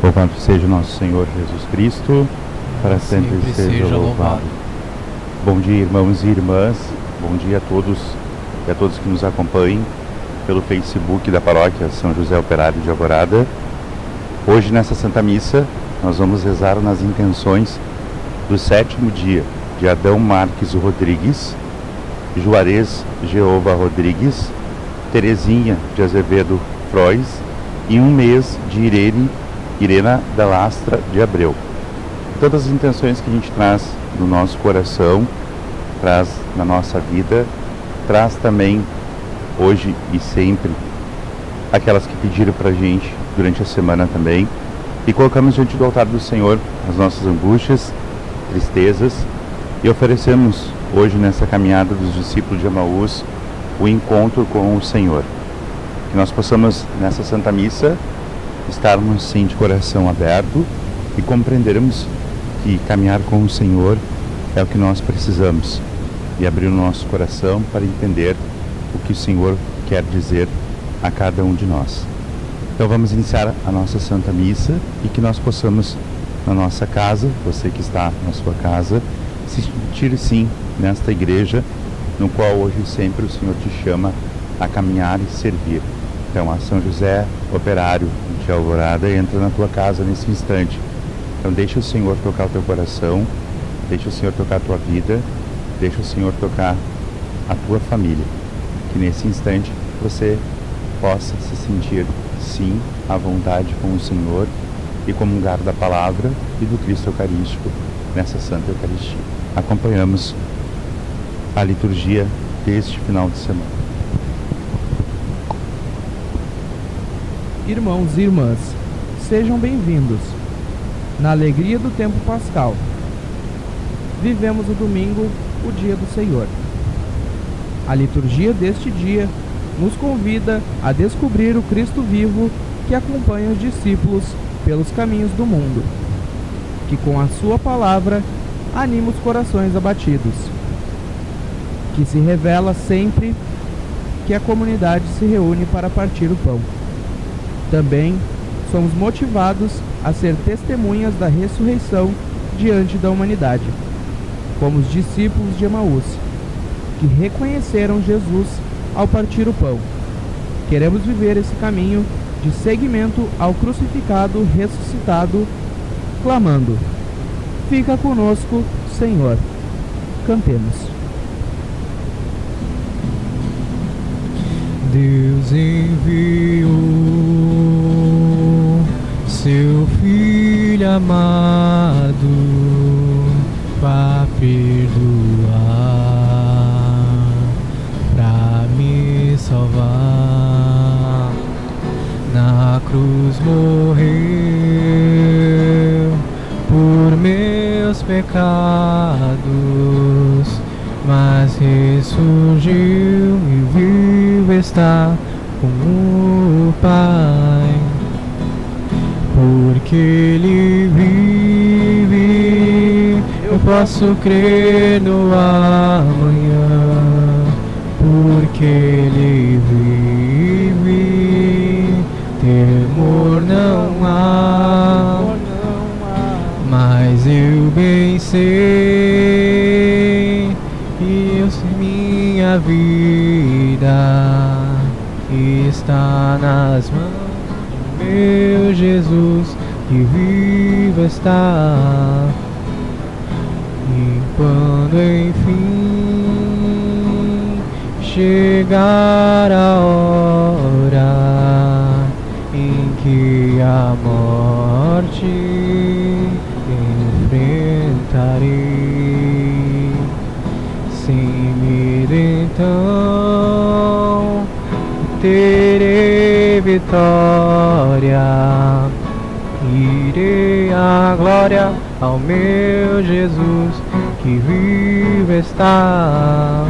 Louvado seja o nosso Senhor Jesus Cristo, para sempre seja louvado. Bom dia, irmãos e irmãs, bom dia a todos e a todos que nos acompanhem pelo Facebook da Paróquia São José Operário de Alvorada. Hoje, nessa Santa Missa, nós vamos rezar nas intenções do 7º dia de Adão Marques Rodrigues, Juarez Jeova Rodrigues, Terezinha de Azevedo Frois e um mês de Irena da Lastra de Abreu. Todas as intenções que a gente traz no nosso coração, traz na nossa vida, traz também hoje e sempre aquelas que pediram para a gente durante a semana também, e colocamos diante do altar do Senhor as nossas angústias, tristezas, e oferecemos hoje nessa caminhada dos discípulos de Emaús o encontro com o Senhor. Que nós possamos nessa Santa Missa estarmos sim de coração aberto e compreendermos que caminhar com o Senhor é o que nós precisamos, e abrir o nosso coração para entender o que o Senhor quer dizer a cada um de nós. Então vamos iniciar a nossa Santa Missa e que nós possamos na nossa casa, você que está na sua casa, se sentir sim nesta igreja no qual hoje e sempre o Senhor te chama a caminhar e servir. Então a São José Operário de Alvorada entra na tua casa nesse instante. Então deixa o Senhor tocar o teu coração, deixa o Senhor tocar a tua vida, deixa o Senhor tocar a tua família. Que nesse instante você possa se sentir sim à vontade com o Senhor e comungar da palavra e do Cristo Eucarístico nessa Santa Eucaristia. Acompanhamos a liturgia deste final de semana. Irmãos e irmãs, sejam bem-vindos. Na alegria do tempo pascal, vivemos o domingo, o dia do Senhor. A liturgia deste dia nos convida a descobrir o Cristo vivo que acompanha os discípulos pelos caminhos do mundo, que com a sua palavra anima os corações abatidos, que se revela sempre que a comunidade se reúne para partir o pão. Também somos motivados a ser testemunhas da ressurreição diante da humanidade, como os discípulos de Emaús, que reconheceram Jesus ao partir o pão. Queremos viver esse caminho de seguimento ao crucificado ressuscitado, clamando: fica conosco, Senhor. Cantemos. Deus enviou seu Filho amado para perdoar, para me salvar. Na cruz morreu por meus pecados, mas ressurgiu e vivo está com o Pai. Porque Ele vive, eu posso crer no amanhã. Porque Ele vive, temor não há. Mas eu bem sei, minha vida está nas mãos do meu Jesus, que vivo está. E quando enfim chegar a hora em que a morte enfrentarei, sem medo então terei vitória, irei à glória ao meu Jesus, que vivo está.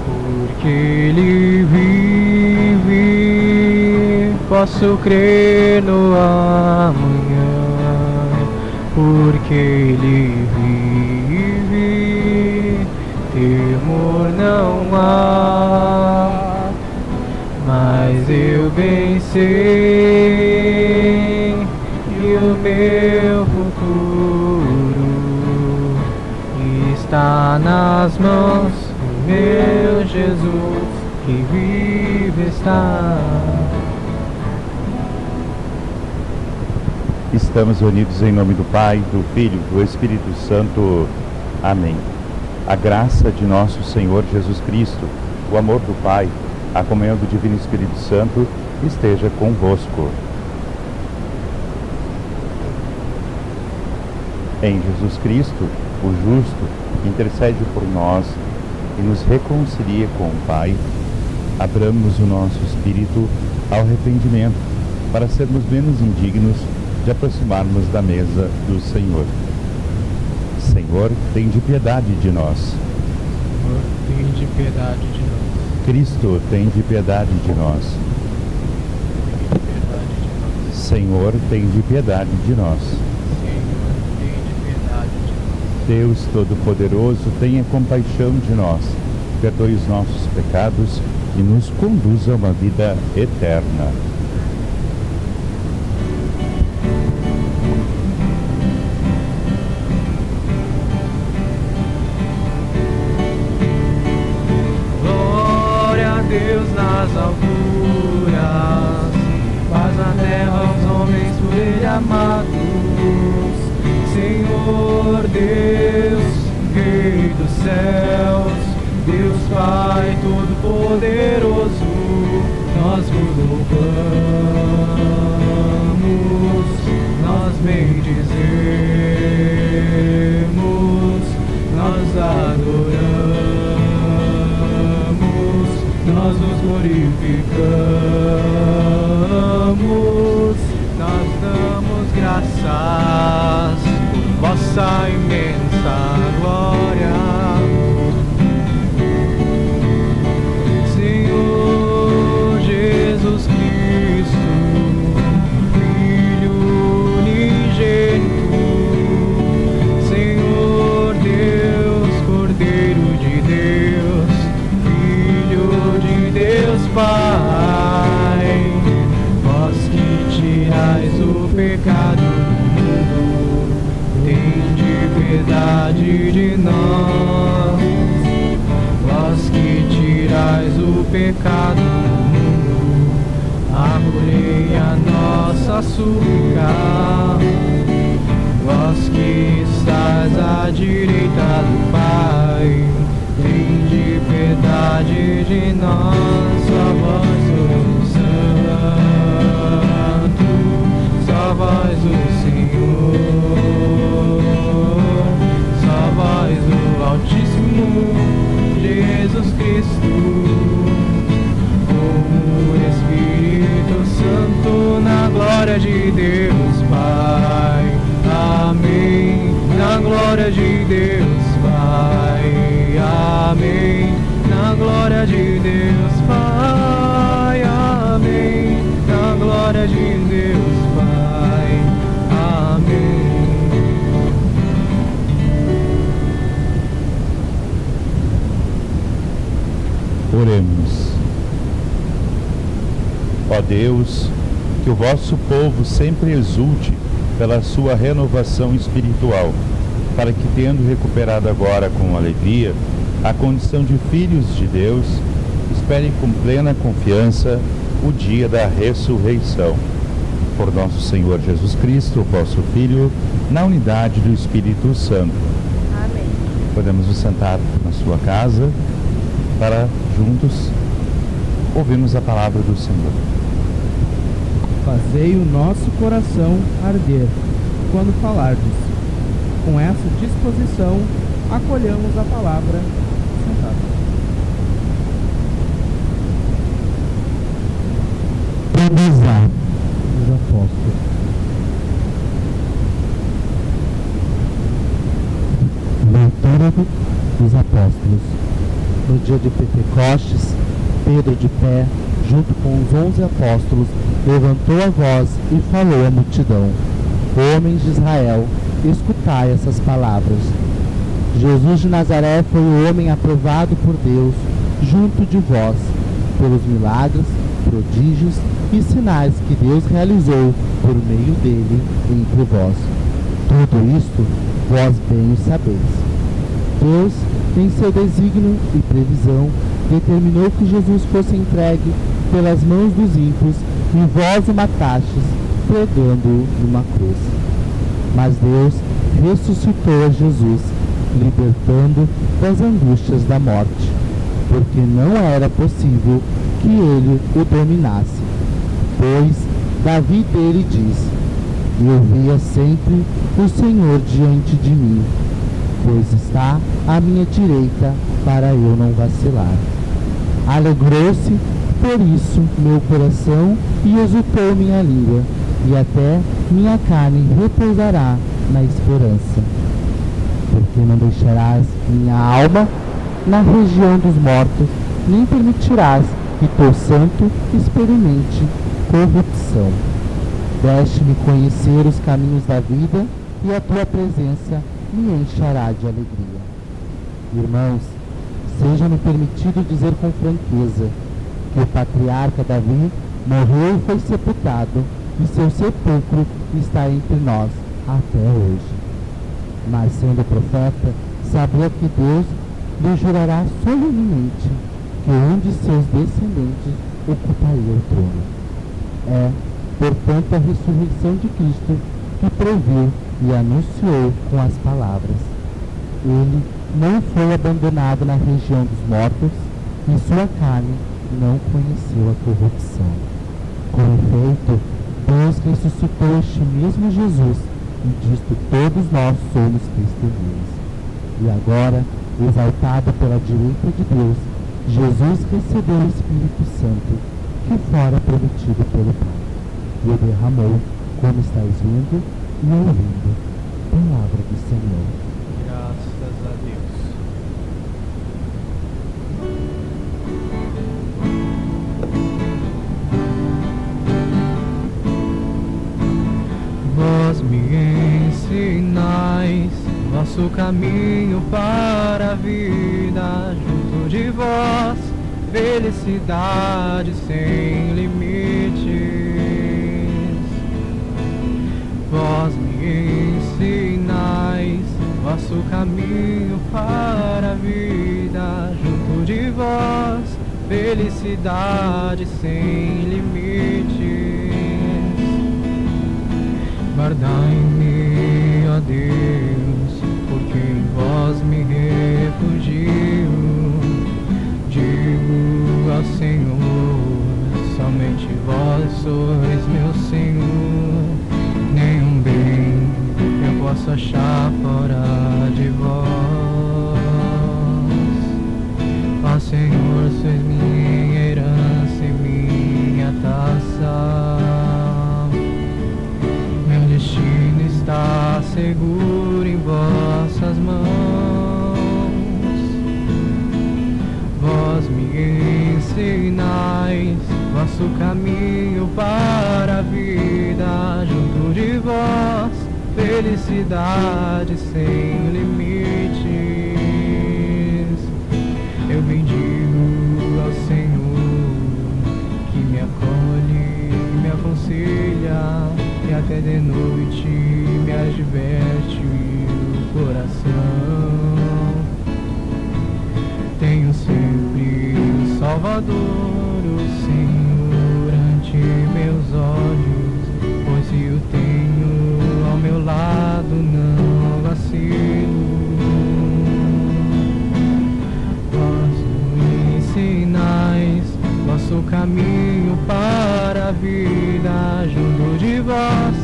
Porque Ele vive, posso crer no amanhã. Porque Ele vive, temor não há. Mas eu bem sei o meu futuro está nas mãos do meu Jesus, que vive está. Estamos unidos em nome do Pai, do Filho e do Espírito Santo. Amém. A graça de nosso Senhor Jesus Cristo, o amor do Pai, a comunhão do Divino Espírito Santo esteja convosco. Em Jesus Cristo, o justo, intercede por nós e nos reconcilia com o Pai. Abramos o nosso espírito ao arrependimento, para sermos menos indignos de aproximarmos da mesa do Senhor. Senhor, tende piedade de nós. Senhor, tende piedade de nós. Cristo, tende piedade de nós. Senhor, tende piedade de nós. Senhor, tende piedade de nós. Deus Todo-Poderoso, tenha compaixão de nós, perdoe os nossos pecados e nos conduza a uma vida eterna. Deus nas alturas, paz na terra aos homens por Ele amados. Senhor Deus, Rei dos céus, Deus Pai Todo-Poderoso, nós vos louvamos, nós bendizemos, nós adoramos. Nós nos glorificamos, nós damos graças por vossa imensa glória. Senhor Jesus Cristo, Filho unigênito, Senhor Deus, Cordeiro de Deus, Deus Pai, vós que tirais o pecado do mundo, tende piedade de nós. Vós que tirais o pecado do mundo, acolhei a nossa súplica. Vós que estás à direita do Pai, tende piedade de nós, só vós o Santo, só vós o Senhor, só vós o Altíssimo, Jesus Cristo, como Espírito Santo, na glória de Deus Pai. Amém. Na glória de Deus Pai. Amém. Na glória de Deus Pai. Amém. Na glória de Deus Pai. Amém. Oremos. Ó Deus, que o vosso povo sempre exulte pela sua renovação espiritual, para que, tendo recuperado agora com alegria a condição de filhos de Deus, esperem com plena confiança o dia da ressurreição. Por nosso Senhor Jesus Cristo, vosso Filho, na unidade do Espírito Santo. Amém. Podemos nos sentar na sua casa para juntos ouvirmos a palavra do Senhor. Fazei o nosso coração arder quando falardes. Com essa disposição, acolhamos a palavra sentada. Revisar os apóstolos. Leitura dos apóstolos. No dia de Pentecostes, Pedro, de pé, junto com os 11 apóstolos, levantou a voz e falou à multidão: Homens de Israel, escutai essas palavras. Jesus de Nazaré foi o homem aprovado por Deus junto de vós, pelos milagres, prodígios e sinais que Deus realizou por meio dele entre vós. Tudo isto vós bem o sabeis. Deus, em seu desígnio e previsão, determinou que Jesus fosse entregue pelas mãos dos ímpios e vós o matastes, pregando-o numa cruz. Mas Deus ressuscitou a Jesus, libertando das angústias da morte, porque não era possível que ele o dominasse. Pois Davi dele diz: eu via sempre o Senhor diante de mim, pois está à minha direita para eu não vacilar. Alegrou-se por isso meu coração e exultou minha língua, e até minha carne repousará na esperança. Porque não deixarás minha alma na região dos mortos, nem permitirás que teu santo experimente corrupção. Deste-me conhecer os caminhos da vida, e a tua presença me enchará de alegria. Irmãos, seja-me permitido dizer com franqueza que o patriarca Davi morreu e foi sepultado, e seu sepulcro está entre nós até hoje. Mas, sendo profeta, sabia que Deus lhe jurará solenemente que um de seus descendentes ocuparia o trono. É, portanto, a ressurreição de Cristo que previu e anunciou com as palavras: ele não foi abandonado na região dos mortos, e sua carne não conheceu a corrupção. Com efeito, Deus ressuscitou este mesmo Jesus, e disto todos nós somos testemunhas. E agora, exaltado pela direita de Deus, Jesus recebeu o Espírito Santo, que fora prometido pelo Pai, e o derramou, como estáis vendo e ouvindo. Palavra do Senhor. Graças a Deus. Vós me ensinais vosso caminho para a vida, junto de vós felicidade sem limites. Vós me ensinais vosso caminho para a vida, junto de vós felicidade sem limites. Guardai-me, ó Deus, porque em vós me refugio. Digo ao Senhor, somente vós sois meu Senhor. Nenhum bem eu posso achar fora de vós. Ó Senhor, sois minha herança e minha taça. Meu destino está seguro em vossas mãos. Vós me ensinais vosso caminho para a vida, junto de vós felicidade sem limites. Eu bendigo ao Senhor, que me acolhe, me aconselha, e até de noite me adverte o coração. Tenho sempre o Salvador, o Senhor, ante meus olhos, pois se o tenho ao meu lado não vacilo. Vós me ensinais vosso caminho para a vida, junto de vós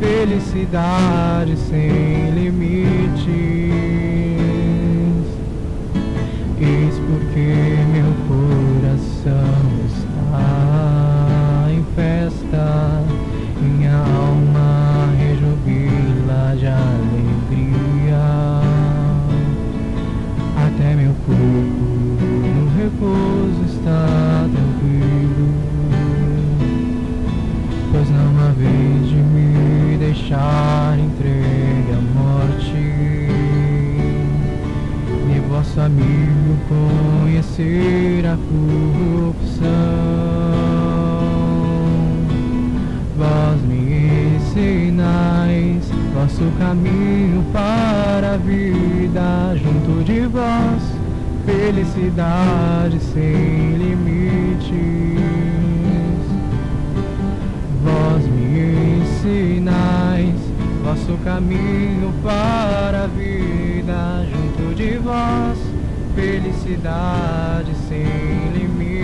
felicidade sem limites. Eis porque meu coração está em festa, minha alma rejubila de alegria. Até meu corpo no repouso está tranquilo, pois não há vez de me deixar entregue à morte. E vosso amigo conhece conhecer a corrupção. Vós me ensinais vosso caminho para a vida, junto de vós, felicidade sem limites. Vós me ensinais vosso caminho para a vida, junto de vós, felicidade sem limites.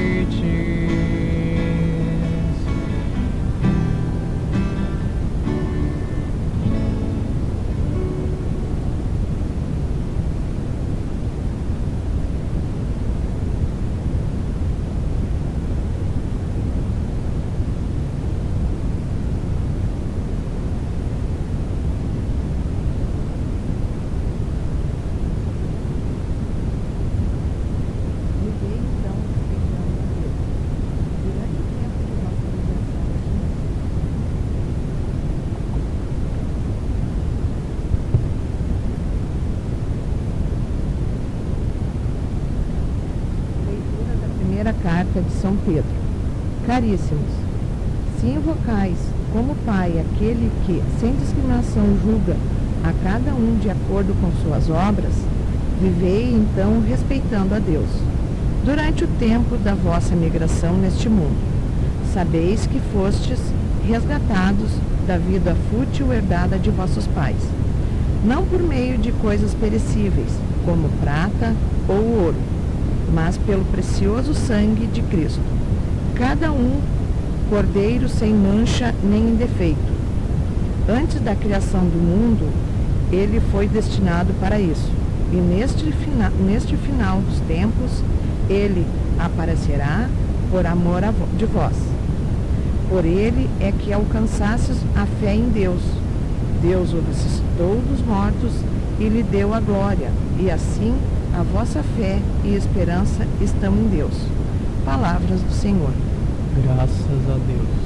Carta de São Pedro. Caríssimos, se invocais como Pai aquele que, sem discriminação, julga a cada um de acordo com suas obras, vivei então respeitando a Deus. Durante o tempo da vossa migração neste mundo, sabeis que fostes resgatados da vida fútil herdada de vossos pais, não por meio de coisas perecíveis, como prata ou ouro, mas pelo precioso sangue de Cristo, cada um cordeiro sem mancha nem defeito. Antes da criação do mundo, ele foi destinado para isso, e neste final dos tempos, ele aparecerá por amor de vós. Por ele é que alcançastes a fé em Deus. Deus o ressuscitou dos mortos e lhe deu a glória, e assim a vossa fé e esperança estão em Deus. Palavras do Senhor. Graças a Deus.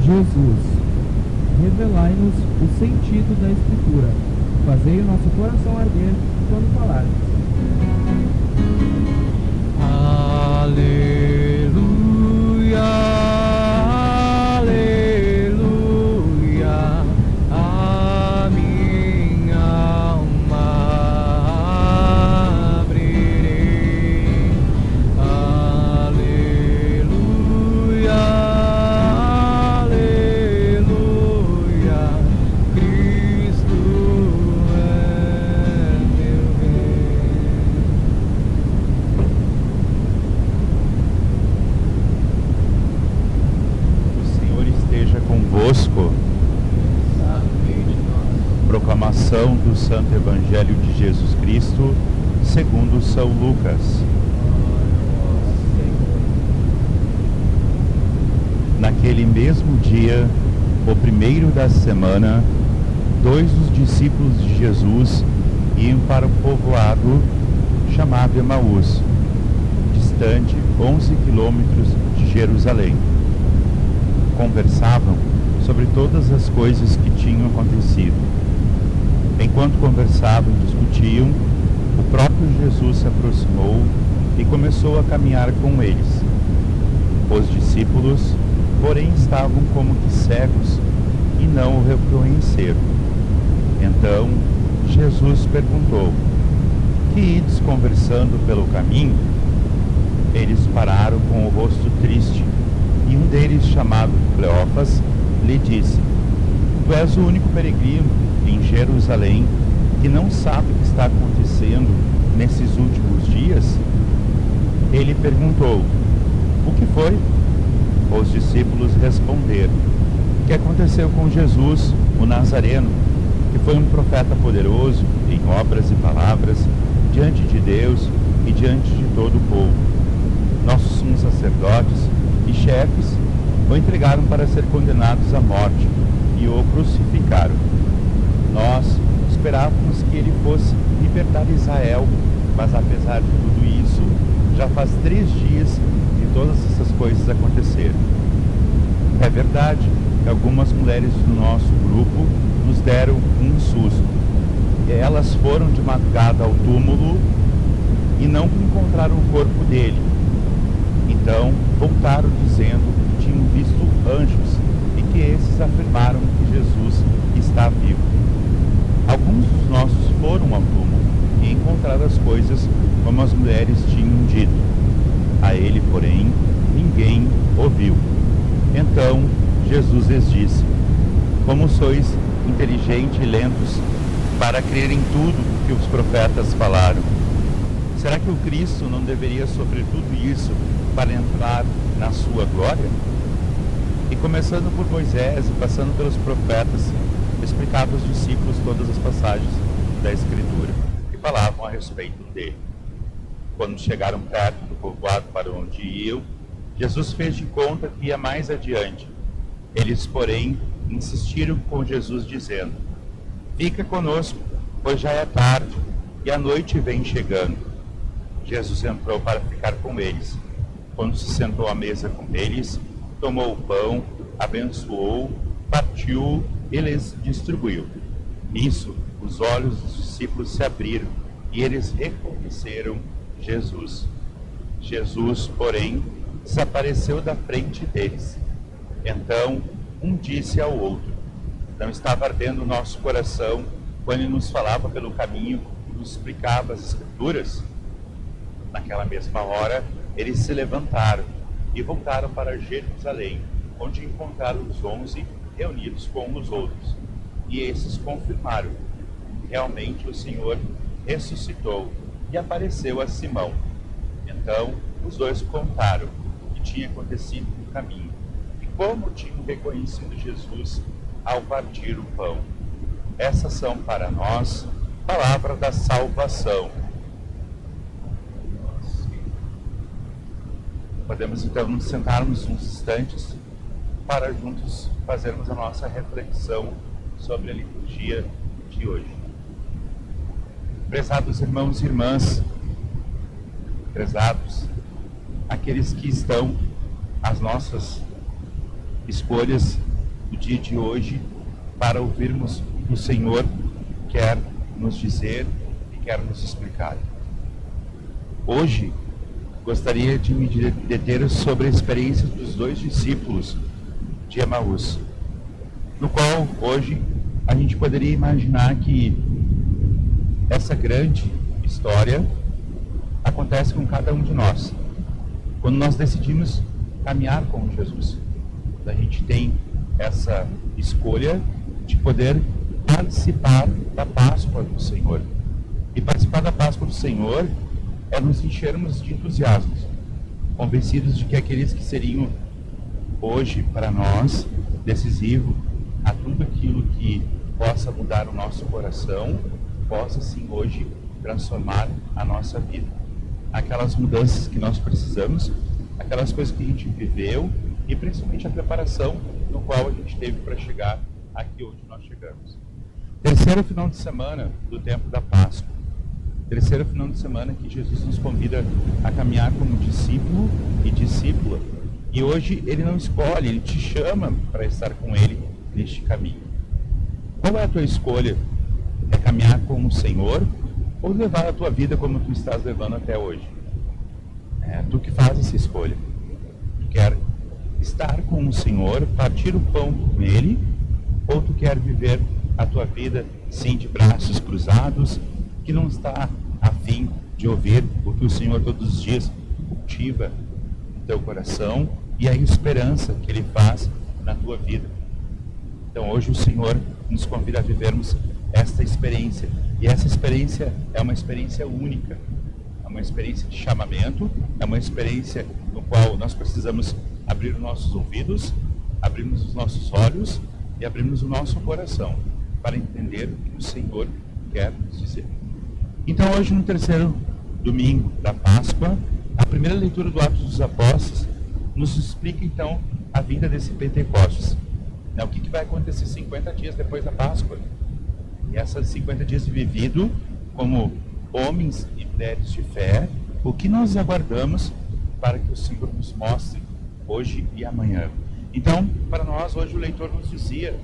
Jesus, revelai-nos o sentido da Escritura. Fazei o nosso coração arder quando falardes. Aleluia, aleluia, a minha alma abrirei. Aleluia, aleluia, Cristo é meu Rei. O Senhor esteja convosco. Proclamação do Santo Evangelho de Jesus Cristo, segundo São Lucas. Naquele mesmo dia, o primeiro da semana, 2 dos discípulos de Jesus iam para o povoado chamado Emaús, distante 11 quilômetros de Jerusalém. Conversavam sobre todas as coisas que tinham acontecido. Enquanto conversavam e discutiam, o próprio Jesus se aproximou e começou a caminhar com eles. Os discípulos, porém, estavam como que cegos e não o reconheceram. Então, Jesus perguntou: que ides conversando pelo caminho? Eles pararam com o rosto triste, e um deles, chamado Cleófas, lhe disse: tu és o único peregrino em Jerusalém que não sabe o que está acontecendo nesses últimos dias, ele perguntou: o que foi? Os discípulos responderam: o que aconteceu com Jesus, o Nazareno, que foi um profeta poderoso em obras e palavras, diante de Deus e diante de todo o povo. Nossos sumos sacerdotes e chefes o entregaram para ser condenados à morte e o crucificaram. Nós esperávamos que ele fosse libertar Israel, mas apesar de tudo isso, já faz 3 dias que todas essas coisas aconteceram. É verdade que algumas mulheres do nosso grupo nos deram um susto. Elas foram de madrugada ao túmulo e não encontraram o corpo dele. Então voltaram dizendo que tinham visto anjos e que esses afirmaram que Jesus está vivo. Alguns dos nossos foram ao túmulo e encontraram as coisas como as mulheres tinham dito. A ele, porém, ninguém ouviu. Então Jesus lhes disse: como sois inteligentes e lentos para crer em tudo que os profetas falaram. Será que o Cristo não deveria sofrer tudo isso para entrar na sua glória? E começando por Moisés e passando pelos profetas, explicava aos discípulos todas as passagens da Escritura que falavam a respeito dele. Quando chegaram perto do povoado para onde iam, Jesus fez de conta que ia mais adiante. Eles, porém, insistiram com Jesus, dizendo: fica conosco, pois já é tarde e a noite vem chegando. Jesus entrou para ficar com eles. Quando se sentou à mesa com eles, tomou o pão, abençoou, partiu e lhes distribuiu. Nisso, os olhos dos discípulos se abriram e eles reconheceram Jesus. Jesus, porém, desapareceu da frente deles. Então, um disse ao outro: não estava ardendo o nosso coração quando ele nos falava pelo caminho e nos explicava as Escrituras? Naquela mesma hora, eles se levantaram e voltaram para Jerusalém, onde encontraram os 11 reunidos com os outros. E esses confirmaram: realmente o Senhor ressuscitou e apareceu a Simão. Então, os dois contaram o que tinha acontecido no caminho e como tinham reconhecido Jesus ao partir o pão. Essas são para nós palavras da salvação. Podemos então nos sentarmos uns instantes para juntos fazermos a nossa reflexão sobre a liturgia de hoje. Prezados irmãos e irmãs, prezados aqueles que estão às nossas escolhas do dia de hoje para ouvirmos o que o Senhor quer nos dizer e quer nos explicar. Hoje, gostaria de me deter sobre a experiência dos 2 discípulos de Emaús, no qual hoje a gente poderia imaginar que essa grande história acontece com cada um de nós, quando nós decidimos caminhar com Jesus. A gente tem essa escolha de poder participar da Páscoa do Senhor. E participar da Páscoa do Senhor é nos enchermos de entusiasmo, convencidos de que aqueles que seriam hoje para nós decisivo a tudo aquilo que possa mudar o nosso coração, possa sim hoje transformar a nossa vida. Aquelas mudanças que nós precisamos, aquelas coisas que a gente viveu e principalmente a preparação no qual a gente teve para chegar aqui onde nós chegamos. Terceiro final de semana do tempo da Páscoa. Terceiro final de semana que Jesus nos convida a caminhar como discípulo e discípula. E hoje ele não escolhe, ele te chama para estar com ele neste caminho. Qual é a tua escolha? É caminhar com o Senhor ou levar a tua vida como tu estás levando até hoje? É tu que faz essa escolha. Tu quer estar com o Senhor, partir o pão com ele, ou tu quer viver a tua vida sim de braços cruzados, que não está a fim de ouvir o que o Senhor todos os dias cultiva no teu coração e a esperança que ele faz na tua vida. Então hoje o Senhor nos convida a vivermos esta experiência. E essa experiência é uma experiência única. É uma experiência de chamamento, é uma experiência no qual nós precisamos abrir os nossos ouvidos, abrirmos os nossos olhos e abrirmos o nosso coração para entender o que o Senhor quer nos dizer. Então hoje, no terceiro domingo da Páscoa, a primeira leitura do Atos dos Apóstolos nos explica então a vinda desse Pentecostes. O que vai acontecer 50 dias depois da Páscoa? E essas 50 dias vivido como homens e mulheres de fé, o que nós aguardamos para que o Senhor nos mostre hoje e amanhã. Então, para nós, hoje o leitor nos dizia,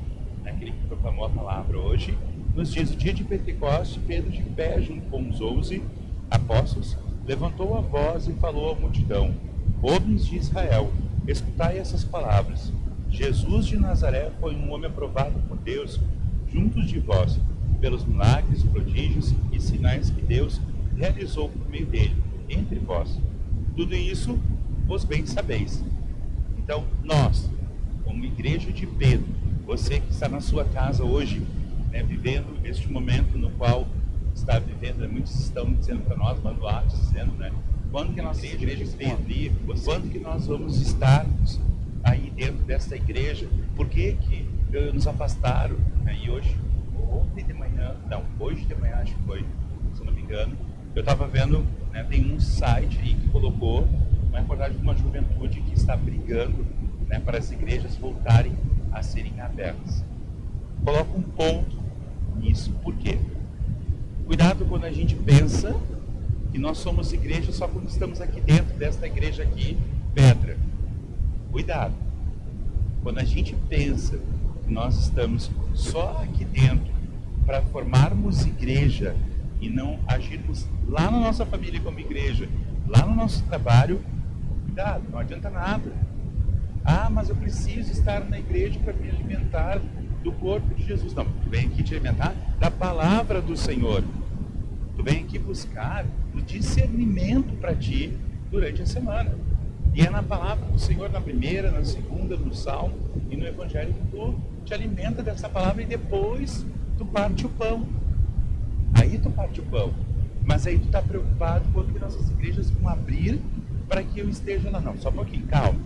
aquele que proclamou a palavra hoje, nos diz: o dia de Pentecostes, Pedro, de pé junto com os 11 apóstolos, levantou a voz e falou à multidão: homens de Israel, escutai essas palavras. Jesus de Nazaré foi um homem aprovado por Deus junto de vós, pelos milagres, prodígios e sinais que Deus realizou por meio dele, entre vós. Tudo isso vos bem sabeis. Então, nós, como igreja de Pedro, você que está na sua casa hoje, vivendo este momento no qual está vivendo, muitos estão dizendo para nós, mandando atos, dizendo, quando que a nossa igreja vai abrir, quando que nós vamos estar aí dentro desta igreja, por que nos afastaram, e hoje, hoje de manhã acho que foi, se não me engano, eu estava vendo, tem um site aí que colocou uma reportagem de uma juventude que está brigando, para as igrejas voltarem a serem abertas. Coloca um ponto nisso, por quê? Cuidado quando a gente pensa que nós somos igreja só quando estamos aqui dentro desta igreja aqui, Pedra. Cuidado. Quando a gente pensa que nós estamos só aqui dentro para formarmos igreja e não agirmos lá na nossa família como igreja, lá no nosso trabalho, cuidado, não adianta nada. Mas eu preciso estar na igreja para me alimentar do corpo de Jesus. Não, tu vem aqui te alimentar da palavra do Senhor. Tu vem aqui buscar o discernimento para ti durante a semana. E é na palavra do Senhor, na primeira, na segunda, no Salmo e no Evangelho, que tu te alimenta dessa palavra e depois tu parte o pão. Aí tu parte o pão. Mas aí tu está preocupado quando que nossas igrejas vão abrir para que eu esteja lá. Não, só um pouquinho, calma.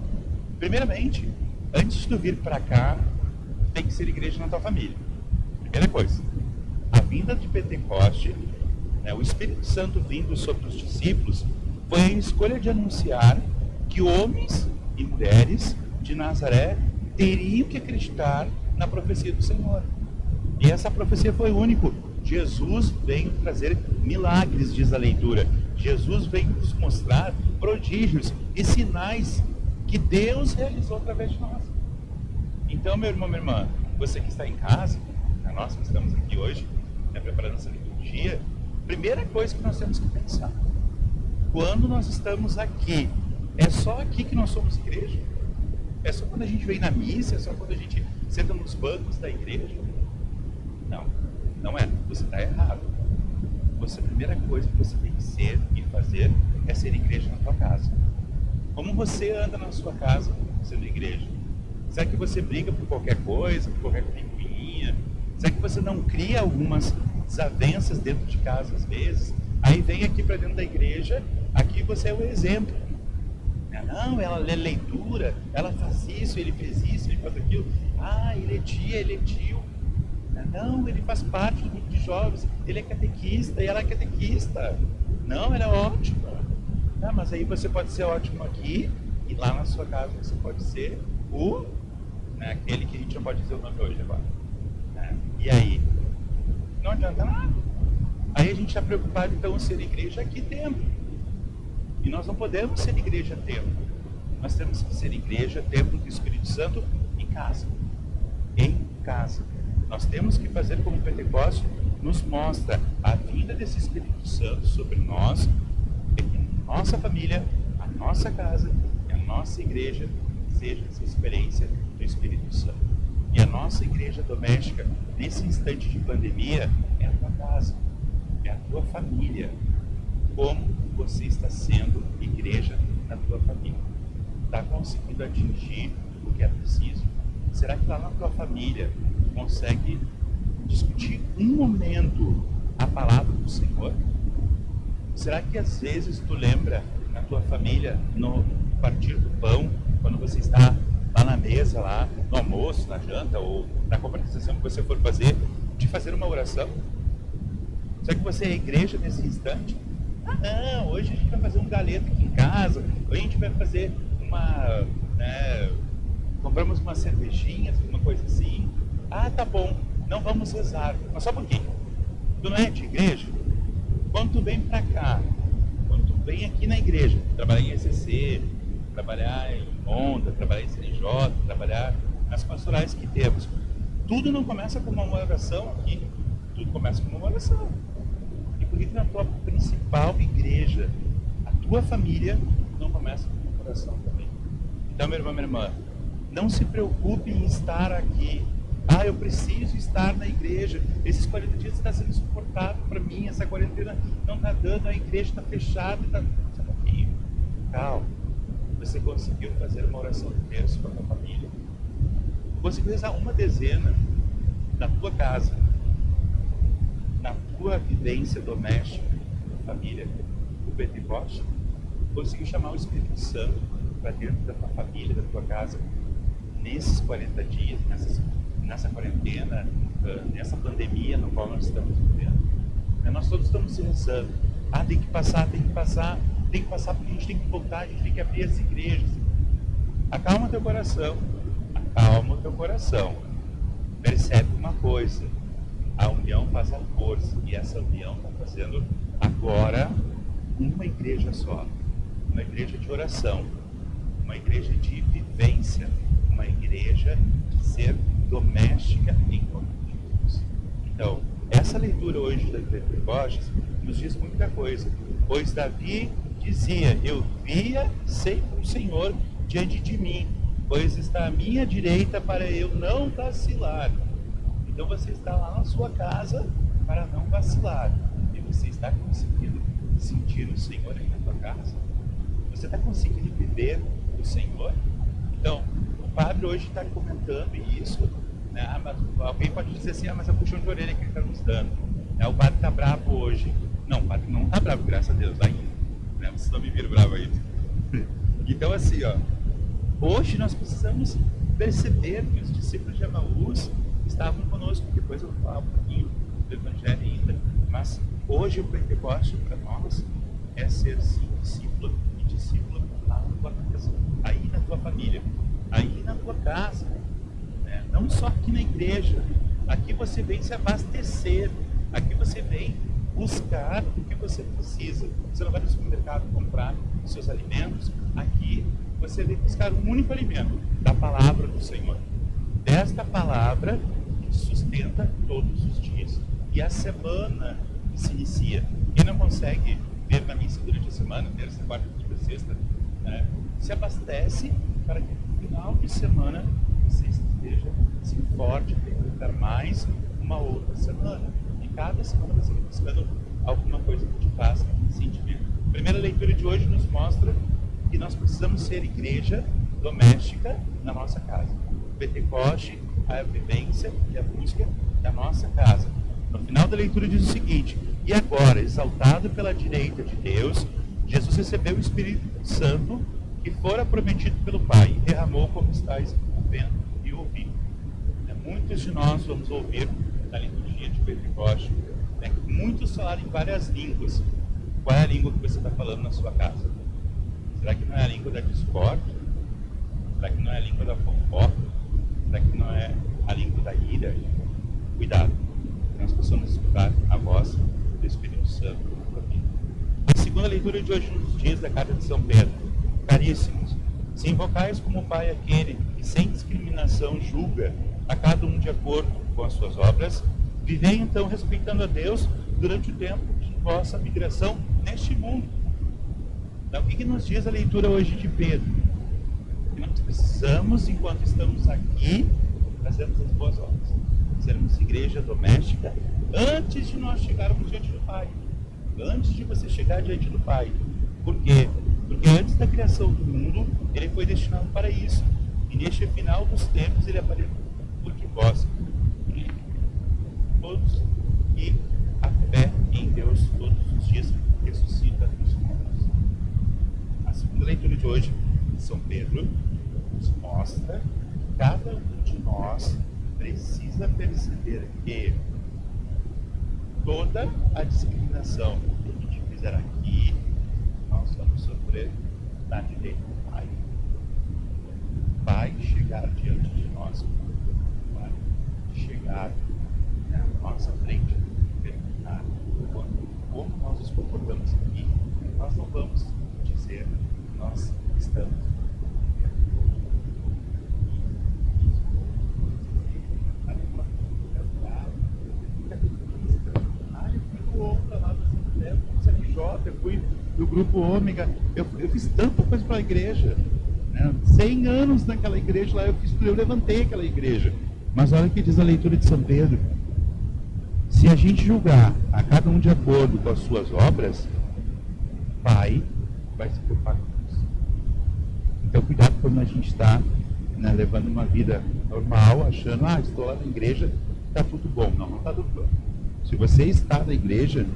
Primeiramente, antes de tu vir para cá, tem que ser igreja na tua família. Primeira coisa, a vinda de Pentecoste, o Espírito Santo vindo sobre os discípulos, foi a escolha de anunciar que homens e mulheres de Nazaré teriam que acreditar na profecia do Senhor. E essa profecia foi única. Jesus veio trazer milagres, diz a leitura. Jesus veio nos mostrar prodígios e sinais que Deus realizou através de nós. Então, meu irmão, minha irmã, você que está em casa, nós que estamos aqui hoje, preparando essa liturgia, primeira coisa que nós temos que pensar: quando nós estamos aqui, é só aqui que nós somos igreja? É só quando a gente vem na missa? É só quando a gente senta nos bancos da igreja? Não, não é. Você está errado. A primeira coisa que você tem que ser e fazer é ser igreja na tua casa. Como você anda na sua casa sendo igreja? Será que você briga por qualquer coisa, por qualquer picuinha? Será que você não cria algumas desavenças dentro de casa às vezes? Aí vem aqui para dentro da igreja, aqui você é o exemplo. Não, ela lê leitura, ela faz isso, ele fez isso, ele faz aquilo. Ele é tia, ele é tio. Não, ele faz parte do grupo de jovens, ele é catequista e ela é catequista. Não, ela é ótima. Mas aí você pode ser ótimo aqui e lá na sua casa você pode ser aquele que a gente não pode dizer o nome hoje agora. E aí? Não adianta nada. Aí a gente está preocupado então em ser igreja aqui dentro. E nós não podemos ser igreja templo. Nós temos que ser igreja, templo do Espírito Santo em casa. Em casa. Nós temos que fazer como o Pentecostes nos mostra a vinda desse Espírito Santo sobre nós, e que a nossa família, a nossa casa e a nossa igreja seja essa experiência do Espírito Santo. E a nossa igreja doméstica, nesse instante de pandemia, é a tua casa, é a tua família. Como você está sendo igreja na tua família? Está conseguindo atingir o que é preciso? Será que lá na tua família consegue discutir um momento a palavra do Senhor? Será que às vezes tu lembra na tua família, no partir do pão, quando você está lá na mesa, lá no almoço, na janta ou na conversação que você for fazer, de fazer uma oração? Será que você é a igreja nesse instante? Ah, não, hoje a gente vai fazer um galeto aqui em casa, hoje a gente vai fazer uma... compramos umas cervejinhas, alguma coisa assim. Ah, tá bom, não vamos rezar. Mas só um pouquinho. Tu não é de igreja? Quando tu vem pra cá, quando tu vem aqui na igreja, trabalhar em ECC, trabalhar em Onda, trabalhar em CNJ, trabalhar nas pastorais que temos, tudo não começa com uma oração aqui, tudo começa com uma oração. E por que na tua principal igreja, a tua família, não começa com uma oração também? Então, meu irmão, minha irmã, não se preocupe em estar aqui. Ah, eu preciso estar na igreja. Esses 40 dias está sendo insuportável para mim. Essa quarentena não está dando, a igreja está fechada. Só um pouquinho. Calma. Você conseguiu fazer uma oração de terço para a tua família? Conseguiu rezar uma dezena na tua casa, na tua vivência doméstica, família, o Pentecoste? Conseguiu chamar o Espírito Santo para dentro da tua família, da tua casa, nesses 40 dias, nessa quarentena, nessa pandemia no qual nós estamos vivendo? Nós todos estamos rezando. Ah, tem que passar porque a gente tem que voltar, a gente tem que abrir as igrejas. Acalma teu coração, acalma o teu coração. Percebe uma coisa, a união faz a força, e essa união está fazendo agora uma igreja só, uma igreja de oração, uma igreja de vivência, uma igreja de ser doméstica em nome de Deus. Então, essa leitura hoje da Pentecostes nos diz muita coisa, pois Davi dizia: eu via sempre o Senhor diante de mim, pois está à minha direita para eu não vacilar. Então você está lá na sua casa para não vacilar. E você está conseguindo sentir o Senhor aí na tua casa? Você está conseguindo viver o Senhor? Então, o padre hoje está comentando isso, né? Mas alguém pode dizer assim: mas é o puxão de orelha que ele está nos dando. O padre está bravo hoje. Não, o padre não está bravo, graças a Deus, ainda. Né? Vocês não me viram bravo ainda. Então, assim, hoje nós precisamos perceber que os discípulos de Emaús estavam conosco. Depois eu vou falar um pouquinho do Evangelho ainda. Mas hoje o Pentecoste para nós é ser sim discípulo e discípulo lá na tua casa, aí na tua família, aí na tua casa, né? Não só aqui na igreja. Aqui você vem se abastecer, aqui você vem buscar o que você precisa. Você não vai no supermercado comprar os seus alimentos. Aqui você vem buscar um único alimento, da palavra do Senhor, desta palavra que sustenta todos os dias. E a semana que se inicia, quem não consegue ver na missa durante a semana, terça, quarta, quinta, sexta, né, se abastece para que no final de semana você esteja assim, forte para enfrentar mais uma outra semana. E cada semana você vai buscando alguma coisa que te faça sentir bem. A primeira leitura de hoje nos mostra que nós precisamos ser igreja doméstica na nossa casa. O Pentecoste, a vivência e a busca da nossa casa. No final da leitura diz o seguinte: e agora, exaltado pela direita de Deus, Jesus recebeu o Espírito Santo que fora prometido pelo Pai e derramou, como estáis vendo e ouvindo. Muitos de nós vamos ouvir na liturgia de Pentecoste, que muitos falaram em várias línguas. Qual é a língua que você está falando na sua casa? Será que não é a língua da discórdia? Será que não é a língua da fofoca? Será que não é a língua da ira? Cuidado, nós possamos escutar a voz do Espírito Santo na vida. A segunda leitura de hoje nos diz da carta de São Pedro: caríssimos, se invocais como Pai aquele que sem discriminação julga a cada um de acordo com as suas obras, vivei então respeitando a Deus durante o tempo de vossa migração neste mundo. Então, o que nos diz a leitura hoje de Pedro? Que nós precisamos, enquanto estamos aqui, fazermos as boas obras, sermos igreja doméstica antes de nós chegarmos diante do Pai, antes de você chegar diante do Pai. Por quê? Porque antes da criação do mundo, ele foi destinado para isso, e neste final dos tempos ele apareceu porque vós todos e a fé em Deus todos os dias ressuscita os mortos. A segunda leitura de hoje, São Pedro, nos mostra que cada um de nós precisa perceber que toda a discriminação que a gente fizer aqui, nós vamos sofrer na direita do Pai. Vai chegar diante de nós, vai chegar na nossa frente e perguntar como nós nos comportamos aqui. Nós não vamos dizer que nós estamos eu fui do grupo Ômega, eu fiz tanta coisa para a igreja, né? 100 anos naquela igreja lá, eu levantei aquela igreja. Mas olha o que diz a leitura de São Pedro: se a gente julgar a cada um de acordo com as suas obras, Pai vai se preocupar com isso. Então cuidado quando a gente está, né, levando uma vida normal, achando, estou lá na igreja, está tudo bom. Não está tudo bom. Se você está na igreja,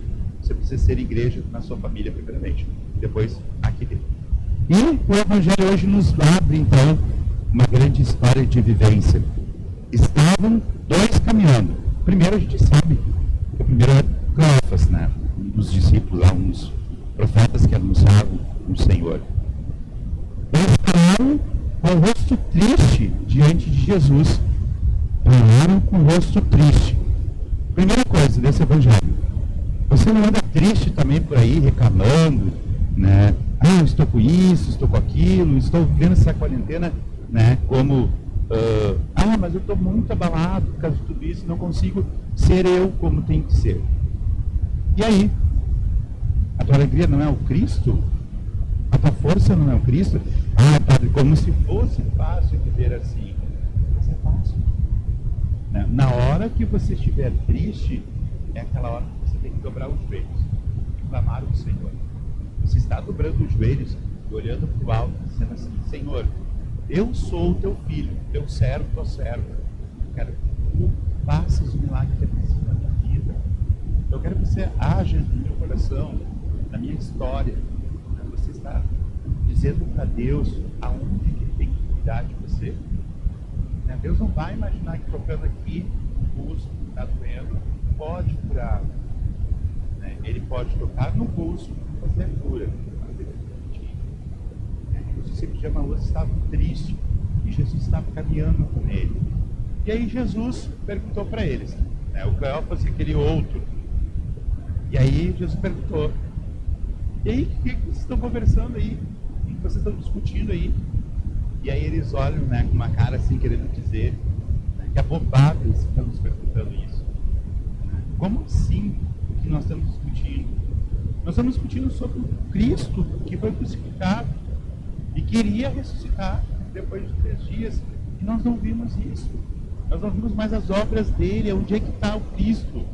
você precisa ser igreja na sua família primeiramente, depois aqui dentro. E o Evangelho hoje nos abre, então, uma grande história de vivência. Estavam dois caminhando. Primeiro a gente sabe que o primeiro é Cleófas, né? Um dos discípulos lá, uns profetas que anunciavam o Senhor. Eles pararam com o rosto triste diante de Jesus. Pararam com o rosto triste. Primeira coisa desse Evangelho: você não anda triste também por aí, reclamando, né? Eu estou com isso, estou com aquilo, estou vivendo essa quarentena, né? Como, mas eu estou muito abalado por causa de tudo isso, não consigo ser eu como tem que ser. E aí? A tua alegria não é o Cristo? A tua força não é o Cristo? Padre, como se fosse fácil viver assim. Mas é fácil. Né? Na hora que você estiver triste, é aquela hora que você tem que dobrar os joelhos e clamar ao Senhor. Você está dobrando os joelhos e olhando para o alto, dizendo assim: Senhor, eu sou o teu filho, teu servo, tua serva. Eu quero que tu faças o milagre que é preciso na minha vida. Eu quero que você haja no meu coração, na minha história. Você está dizendo para Deus aonde que Ele tem que cuidar de você. Deus não vai imaginar que tocando aqui o pulso que está doendo pode curar. Ele pode tocar no pulso e fazer a cura. Os discípulos de Emaús estavam tristes e Jesus estava caminhando com ele. E aí Jesus perguntou para eles, o Cleófas e aquele outro. E aí Jesus perguntou: e aí, o que vocês estão conversando aí? O que vocês estão discutindo aí? E aí eles olham, com uma cara assim, querendo dizer, que é bobagem eles estão nos perguntando isso. Como assim o que nós estamos discutindo? Nós estamos discutindo sobre o Cristo que foi crucificado e queria ressuscitar depois de 3 dias. E nós não vimos isso. Nós não vimos mais as obras dele. Onde é que está o Cristo?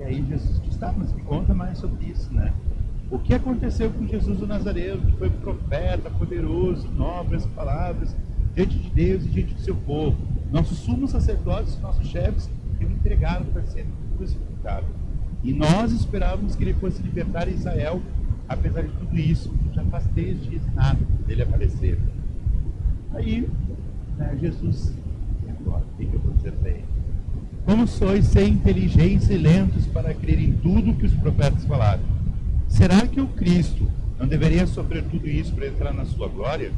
E aí Jesus disse: mas me conta mais sobre isso, O que aconteceu com Jesus o Nazareno, que foi profeta, poderoso, em obras, palavras, diante de Deus e diante do seu povo? Nossos sumos sacerdotes, nossos chefes, que o entregaram para ser crucificado. E nós esperávamos que ele fosse libertar Israel, apesar de tudo isso. Já faz 3 dias e nada dele aparecer. Aí, Jesus, e agora? O que eu vou dizer para ele? Como sois sem inteligência e lentos para crer em tudo que os profetas falaram? Será que o Cristo não deveria sofrer tudo isso para entrar na sua glória?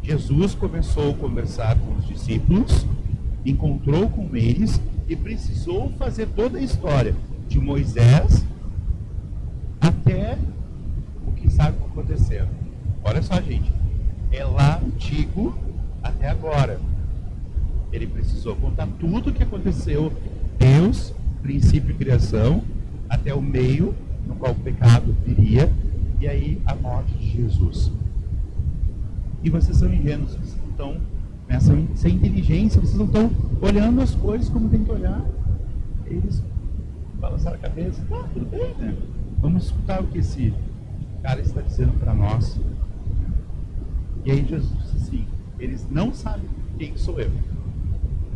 Jesus começou a conversar com os discípulos, encontrou com eles e precisou fazer toda a história de Moisés até o que está acontecendo. Olha só, gente, é lá antigo até agora. Ele precisou contar tudo o que aconteceu, Deus, princípio e criação, até o meio no qual o pecado viria, e aí a morte de Jesus. E vocês são ingênuos, vocês não estão sem inteligência, vocês não estão olhando as coisas como tem que olhar. Eles balançaram a cabeça: tudo bem, Vamos escutar o que esse cara está dizendo para nós. E aí Jesus disse assim: eles não sabem quem sou eu.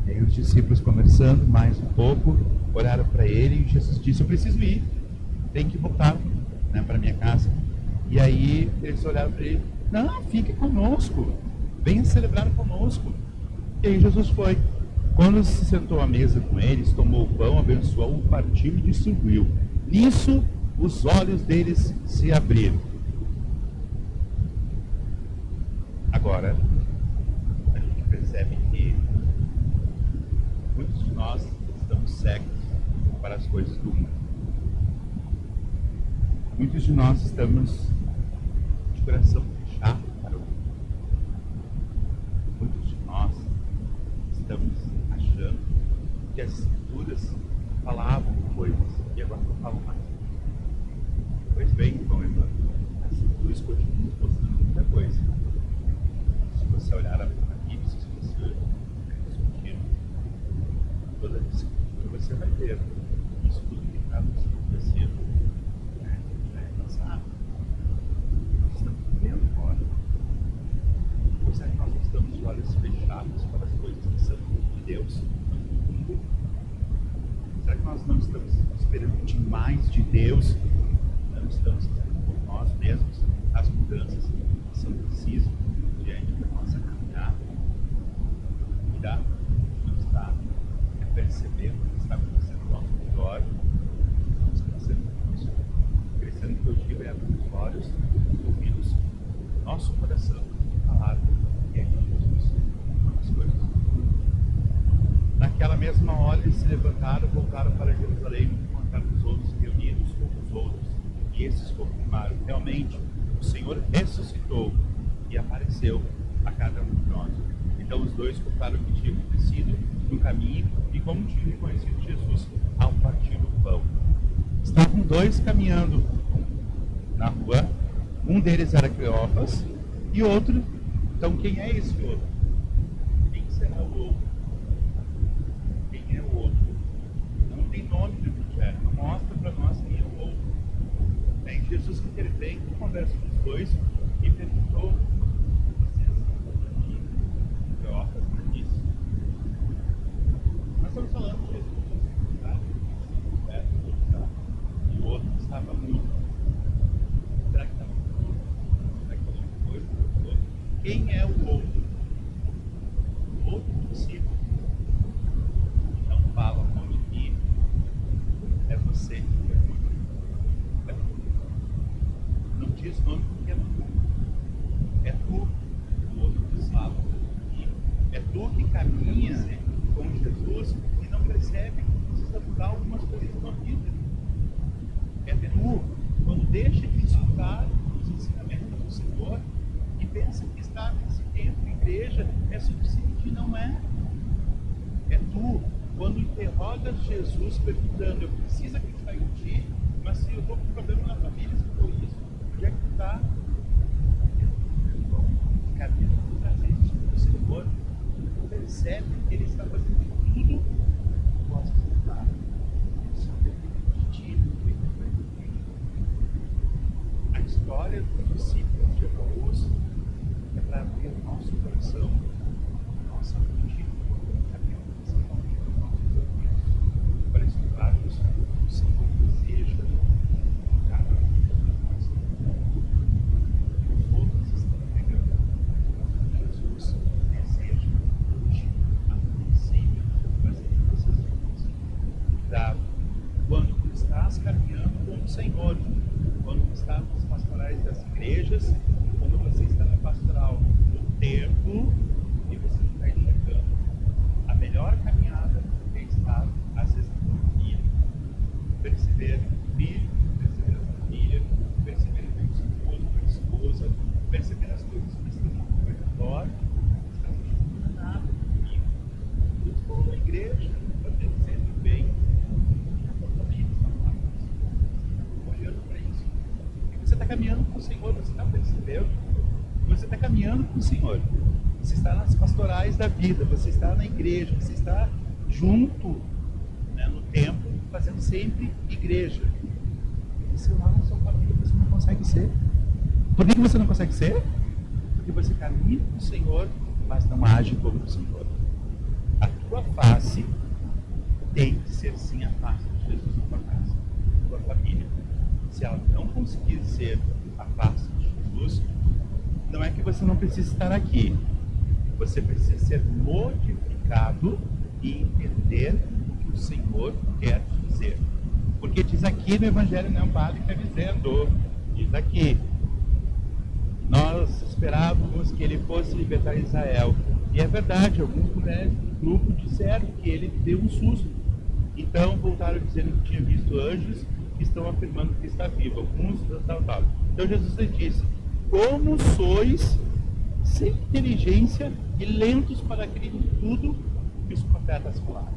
E aí os discípulos, conversando mais um pouco, olharam para ele e Jesus disse: eu preciso ir, tenho que voltar, né, para minha casa. E aí eles olharam para ele: não, fique conosco, venha celebrar conosco. E aí Jesus foi. Quando se sentou à mesa com eles, tomou o pão, abençoou, o partiu e distribuiu. Nisso, os olhos deles se abriram. Agora, a gente percebe que muitos de nós estamos cegos para as coisas do mundo. Muitos de nós estamos de coração fechado para o mundo. Muitos de nós estamos achando que as escrituras falavam coisas e agora não falam mais. Pois bem, irmão e irmã, as escrituras continuam mostrando muita coisa. Se você olhar a Bíblia, se você discutir toda a escritura, você vai ver isso tudo que está nos acontecendo. Já é passado. Nós estamos vivendo agora. Ou será que nós estamos de olhos fechados para as coisas que são de Deus? Será que nós não estamos esperando demais de Deus? Não estamos esperando por nós mesmos as mudanças que são precisas diante da nossa caminhada? Cuidado, não está percebendo o que está acontecendo ao nosso redor. Estamos crescendo isso. Crescendo que eu digo é abrir os olhos, os ouvidos, nosso coração, falar que é Jesus, as coisas. Naquela mesma hora eles se levantaram, voltaram para Jerusalém, encontraram os outros reunidos com os outros. E esses confirmaram: realmente o Senhor ressuscitou e apareceu a cada um de nós. Então os dois contaram o que tinha acontecido no caminho e como tinham reconhecido Jesus ao partir do pão. Estavam dois caminhando na rua, um deles era Cleófas e outro. Então quem é esse outro? Quem será o outro? Quem é o outro? Não tem nome no Evangelho, não mostra para nós quem é o outro. Aí Jesus intervém com a conversa dos dois e perguntou: vocês são Cleófas, não é isso? Nós estamos falando de Jesus, tá? E o outro estava mudo. Será que estava mudo? Será que tinha coisa? Quem é o outro? O outro discípulo. Não fala o nome aqui. É você. Não diz nome porque é tu. É tu. O outro diz fala. É tu que caminha com Jesus e não percebe que precisa mudar algumas coisas na vida. É tu, quando deixa de escutar os ensinamentos do Senhor e pensa que estar nesse tempo de igreja é suficiente, não é. É tu, quando interrogas Jesus perguntando: eu preciso acreditar em ti, mas se eu estou com problema na família, se eu estou isso, onde é que tu está? Caminhando para frente do Senhor, percebe que Ele está fazendo tudo que possa escutar. Só depende de ti. A história dos discípulos de Emaús é para abrir o nosso coração, nossa mente, caminhando principalmente os nossos ouvidos, para escutarmos o Senhor deseja cada um de nós. Os outros estão pregando. Jesus deseja hoje acontecer, fazer essas coisas. Cuidado, quando tu estás caminhando com o Senhor, quando tu estás nas pastorais das igrejas, quando você está na pastoral do templo e você está enxergando, a melhor caminhada é estar às vezes com a família, perceber o filho, perceber a família, perceber o esposo, a esposa, perceber as coisas que estão ao redor, está não nada comigo. Eu estou na igreja, fazendo sempre bem, a família está lá, olhando para isso. E você está caminhando com o Senhor, você está percebendo? Você está caminhando com o Senhor. Você está nas pastorais da vida, você está na igreja, você está junto, né, no templo, fazendo sempre igreja. E se lá na sua família você não consegue ser. Por que você não consegue ser? Porque você caminha com o Senhor, mas não age como o Senhor. A tua face tem que ser sim a face de Jesus na tua casa, na tua família. Se ela não conseguir ser a face de Jesus, não é que você não precisa estar aqui. Você precisa ser modificado e entender o que o Senhor quer dizer. Porque diz aqui no Evangelho, não é um padre que está dizendo, diz aqui, nós esperávamos que ele fosse libertar Israel. E é verdade, alguns mulheres do grupo disseram que ele deu um susto. Então voltaram dizendo que tinha visto anjos que estão afirmando que está vivo. Alguns tal. Então Jesus lhe disse, como sois sem inteligência e lentos para crer em tudo que os profetas falaram.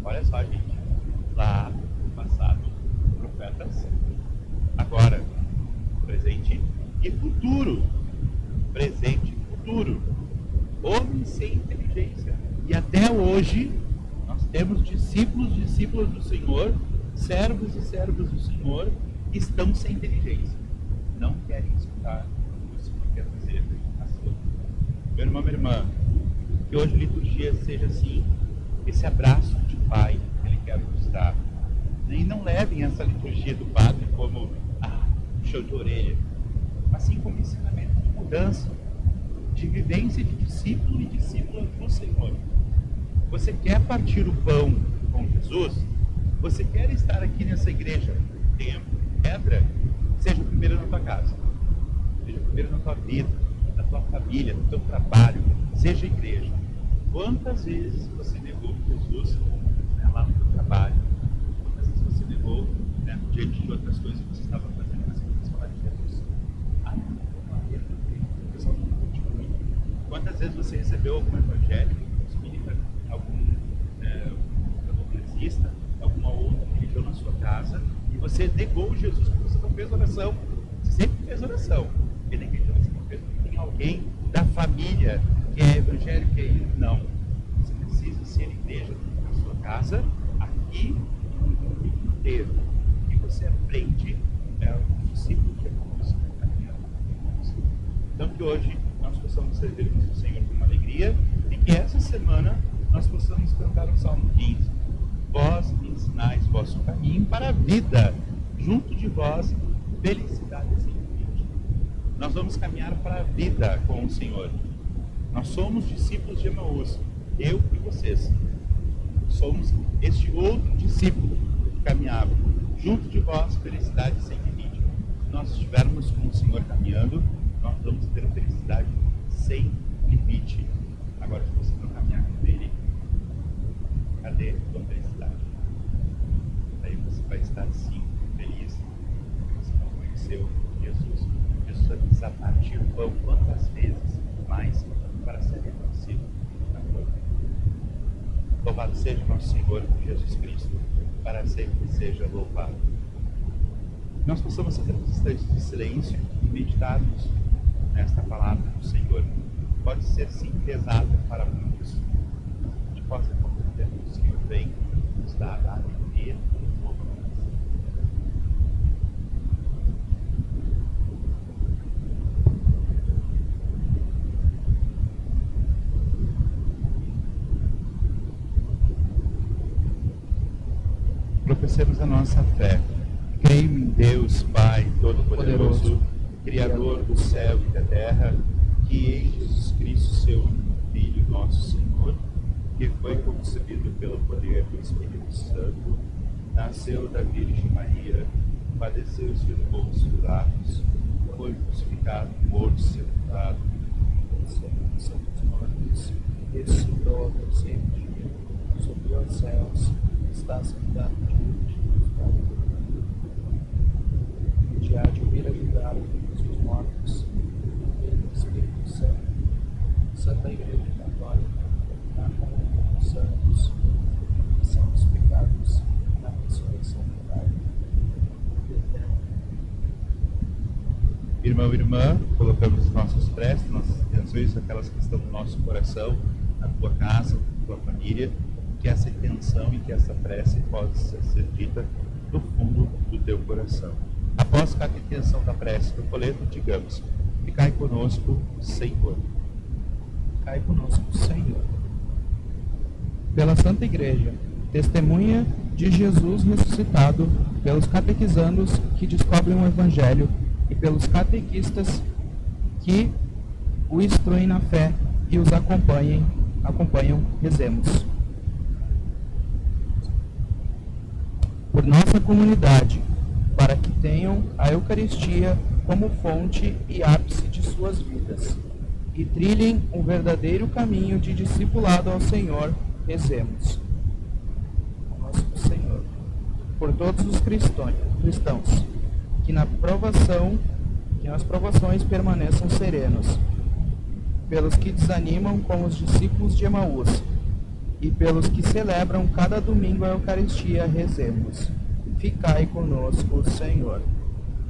Olha só, gente, lá no passado, profetas, agora, presente e futuro. Presente e futuro. Homens sem inteligência. E até hoje, nós temos discípulos do Senhor, servos e servas do Senhor, que estão sem inteligência. Não querem escutar o que o Senhor quer dizer a sua vida. Meu irmão, minha irmã, que hoje a liturgia seja assim, esse abraço de Pai que Ele quer nos dar. E não levem essa liturgia do Padre como puxão de orelha, mas sim como ensinamento de mudança, de vivência de discípulo e discípula do Senhor. Você quer partir o pão com Jesus? Você quer estar aqui nessa igreja, templo, pedra? Seja o primeiro na tua casa, seja o primeiro na tua vida, na tua família, no teu trabalho, seja igreja. Quantas vezes você negou Jesus lá no teu trabalho? Quantas vezes você negou diante de outras coisas que você estava fazendo, mas você quis falar de Jesus? O pessoal não curte muito. Quantas vezes você recebeu algum evangélico, espírita, algum progressista, alguma outra religião na sua casa, e você negou Jesus porque você não fez oração? Você sempre fez oração. E nem que você não fez porque tem alguém da família que é evangélico, que é não. Você precisa ser igreja na sua casa, aqui e no mundo inteiro. E você aprende o discípulo de Jesus caminhando com você. Então que hoje nós possamos servirmos o Senhor com uma alegria e que essa semana nós possamos cantar o Salmo 15. Vós ensinais vosso caminho para a vida, junto de vós, felicidade sem limite. Nós vamos caminhar para a vida com o Senhor. Nós somos discípulos de Emaús, eu e vocês. Somos este outro discípulo que caminhava. Junto de vós, felicidade sem limite. Se nós estivermos com o Senhor caminhando, nós vamos ter felicidade sem limite. Agora, se você não caminhar com Ele, cadê a tua felicidade? Aí você vai estar sim feliz. Você não conheceu Jesus. Jesus vai precisar partir o pão quantas vezes mais para ser reconhecido na tua vida. Louvado seja o nosso Senhor Jesus Cristo, para sempre seja louvado. Nós possamos ter uns instantes de silêncio e meditarmos nesta palavra do Senhor. Pode ser sim pesada para muitos. De possa compreender que o Senhor vem nos dar a alegria e o novo. Professemos a nossa fé. Creio em Deus, Pai Todo-Poderoso, Criador do céu e da terra, que em Jesus Cristo, seu Filho, nosso Senhor, que foi concebido pelo poder do Espírito Santo, nasceu da Virgem Maria, padeceu sob Pôncio Pilatos, foi crucificado, morto, sepultado, Santos mortos, ressuscitou ao terceiro dia, subiu aos céus, está sentado diante dos Pai, e há de vir a julgar os mortos, pelo Espírito Santo, Santa Igreja Católica, na comunhão dos santos, remissão dos pecados, na ressurreição da carne, eterna. Irmão e irmã, colocamos as nossas preces, nossas intenções, aquelas que estão no nosso coração, na tua casa, na tua família, que essa intenção e que essa prece possa ser dita do fundo do teu coração. Após cada intenção da prece do folheto, digamos: ficai conosco, Senhor. Ficai conosco, Senhor. pela Santa Igreja, testemunha de Jesus ressuscitado, pelos catequizandos que descobrem o Evangelho e pelos catequistas que o instruem na fé e os acompanham, rezemos. Por nossa comunidade, para que tenham a Eucaristia como fonte e ápice de suas vidas, e trilhem um verdadeiro caminho de discipulado ao Senhor, rezemos. Nosso Senhor, por todos os cristãos, que nas provações permaneçam serenos, pelos que desanimam como os discípulos de Emaús, e pelos que celebram cada domingo a Eucaristia, rezemos. Ficai conosco, Senhor.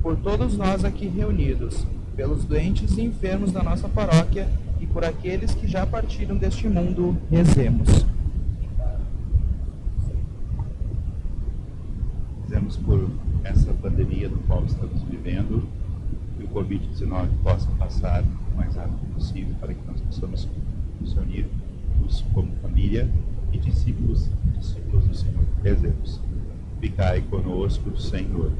Por todos nós aqui reunidos, pelos doentes e enfermos da nossa paróquia e por aqueles que já partiram deste mundo, rezemos. Rezemos por essa pandemia no qual estamos vivendo, que o Covid-19 possa passar o mais rápido possível para que nós possamos nos unir como família e discípulos do Senhor. Rezemos. Ficai conosco, Senhor.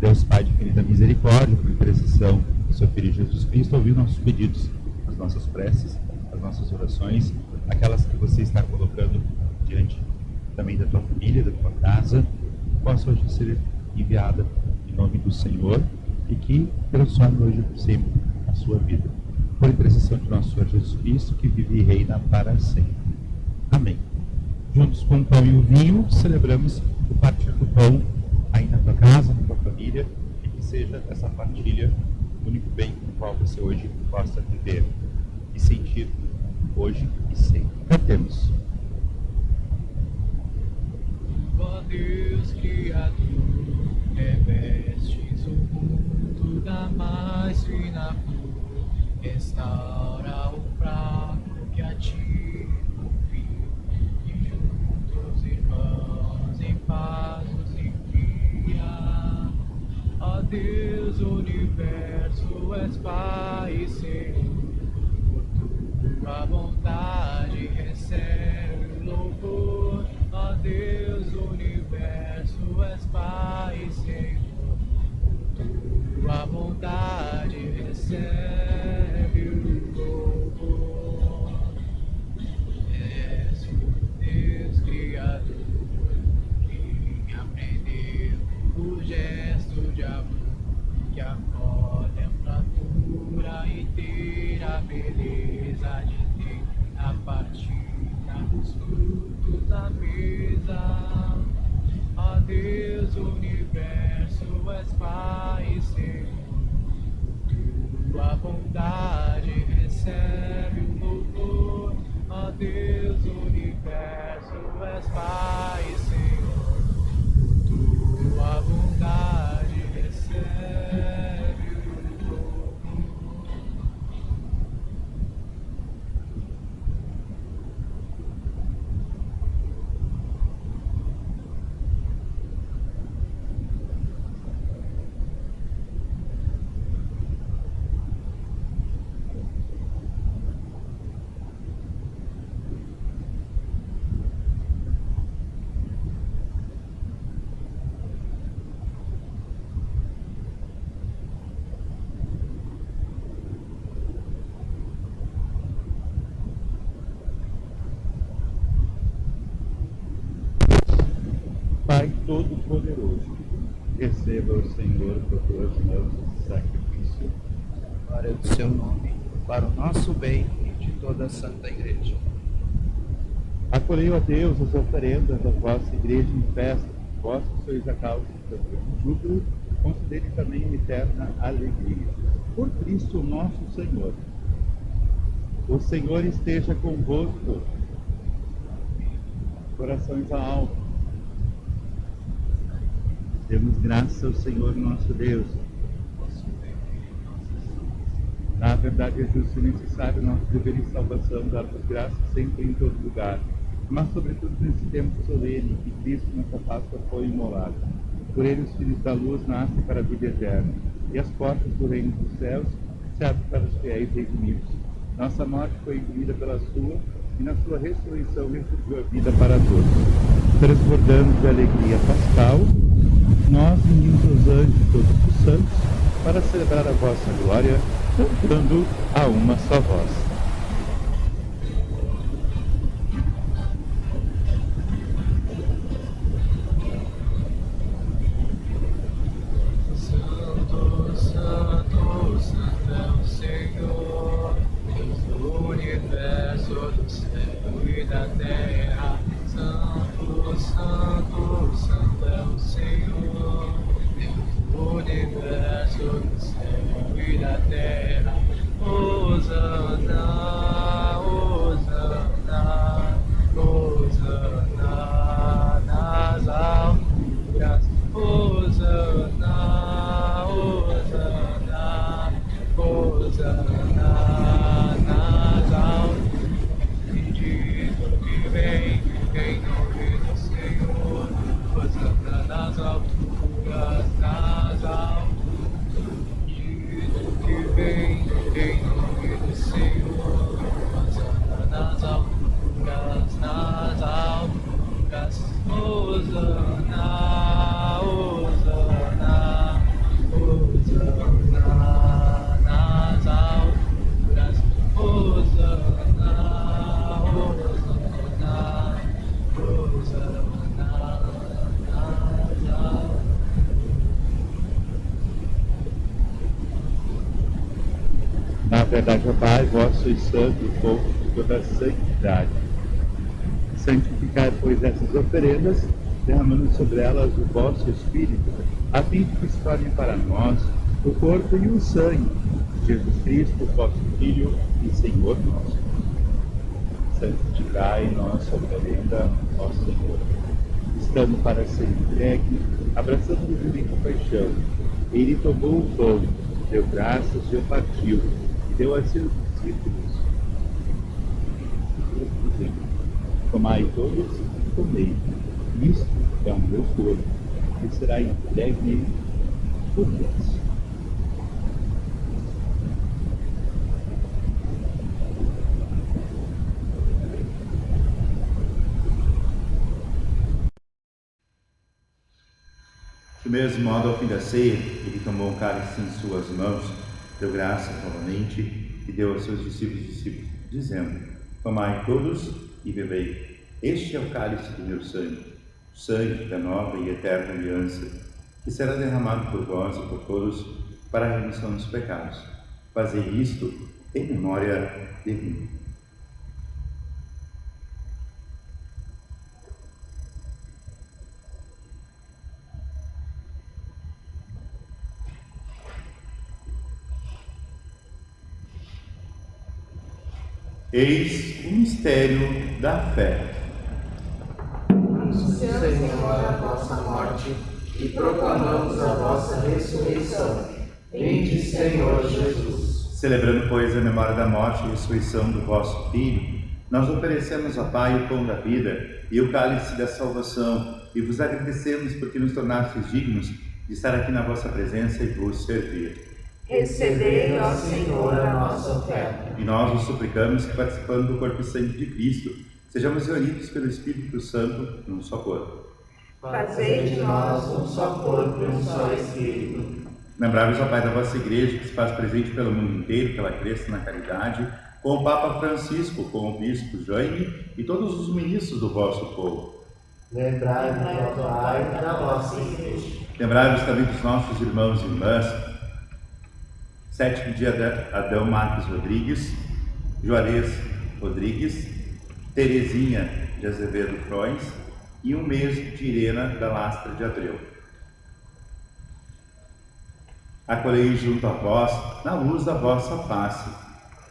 Deus Pai de infinita misericórdia, por intercessão do seu Filho Jesus Cristo, ouviu nossos pedidos, as nossas preces, as nossas orações, aquelas que você está colocando diante também da tua família, da tua casa, possa hoje ser enviada em nome do Senhor e que transforme hoje por sempre a sua vida. Por intercessão de nosso Senhor Jesus Cristo, que vive e reina para sempre. Amém. Juntos com o pão e o vinho, celebramos o partir do pão aí na tua casa, na tua família, e que seja essa partilha o único bem com o qual você hoje possa viver e sentir hoje e sempre. Cantemos. Ó Deus Criador, revestes o mundo da mais fina cor, restaura o fraco que a ti confio, e juntos irmãos em paz nos envia. Ó Deus, o universo és Pai e Senhor, por tua bondade recebe o louvor. Ó Deus, o universo és Pai e Senhor, por tua bondade recebe o louvor. És o Deus Criador, quem aprendeu o gesto de amor, que acolhe a fratura e ter a beleza de ter a partida dos frutos da mesa. Ó Deus, o universo és Pai e Senhor, tua bondade recebe o louvor. Ó Deus, o universo és Pai e Senhor, tua bondade recebe o louvor. Pai Todo-Poderoso, receba o Senhor por tuas mãos esse sacrifício. Glória do seu nome, para o nosso bem e de toda a Santa Igreja. Acolhei, ó Deus, as oferendas da vossa Igreja em festa, vós que sois a causa do seu júbilo, concedei também uma eterna alegria. Por Cristo nosso Senhor. O Senhor esteja convosco. Corações à alma. Demos graças ao Senhor nosso Deus. Na verdade, é justo e necessário nosso dever e salvação, dar-vos graças sempre em todo lugar, mas sobretudo nesse tempo solene que Cristo, nossa Páscoa, foi imolado. Por ele os filhos da luz nascem para a vida eterna, e as portas do reino dos céus se abrem para os fiéis redimidos. Nossa morte foi engolida pela sua, e na sua ressurreição restituiu a vida para todos. Transbordando de alegria pascal, nós unimos os anjos e todos os santos para celebrar a vossa glória, cantando a uma só voz. Na verdade, ó Pai, vós sois santo e povo de toda a santidade. Santificai, pois, essas oferendas, derramando sobre elas o vosso Espírito, a fim de que se tornem para nós o corpo e o sangue de Jesus Cristo, vosso Filho e Senhor nosso. Santificai nossa oferenda, ó Senhor, estando para ser entregue, abraçando-nos em compaixão. Ele tomou o pão, deu graças e o partiu, e deu a seus discípulos. Tomai todos e comei. Isto é o meu corpo, que será entregue por vós. Do mesmo modo, ao fim da ceia, ele tomou o cálice em suas mãos, deu graças novamente e deu aos seus discípulos, dizendo: tomai todos e bebei. Este é o cálice do meu sangue, o sangue da nova e eterna aliança, que será derramado por vós e por todos para a remissão dos pecados. Fazei isto em memória de mim. Eis o mistério da fé. Senhor, a vossa morte e proclamamos a vossa ressurreição. Vinde, Senhor Jesus. Celebrando, pois, a memória da morte e ressurreição do vosso Filho, nós oferecemos ao Pai o pão da vida e o cálice da salvação, e vos agradecemos porque nos tornastes dignos de estar aqui na vossa presença e vos servir. Recebei, ó Senhor, a nossa oferta. E nós vos suplicamos que, participando do corpo e sangue de Cristo, sejamos reunidos pelo Espírito Santo num só corpo. Fazei de nós um só corpo e um só Espírito. Lembrai-vos, ó Pai, da vossa Igreja, que se faz presente pelo mundo inteiro, que ela cresça na caridade, com o Papa Francisco, com o Bispo Jaime e todos os ministros do vosso povo. Lembrai-vos, ó Pai, da vossa Igreja. Lembrai-vos também dos nossos irmãos e irmãs, sétimo dia de Adão Marques Rodrigues, Juarez Rodrigues, Terezinha de Azevedo Frois e um mês de Irena da Lastra de Abreu. Acolhei junto a vós, na luz da vossa face.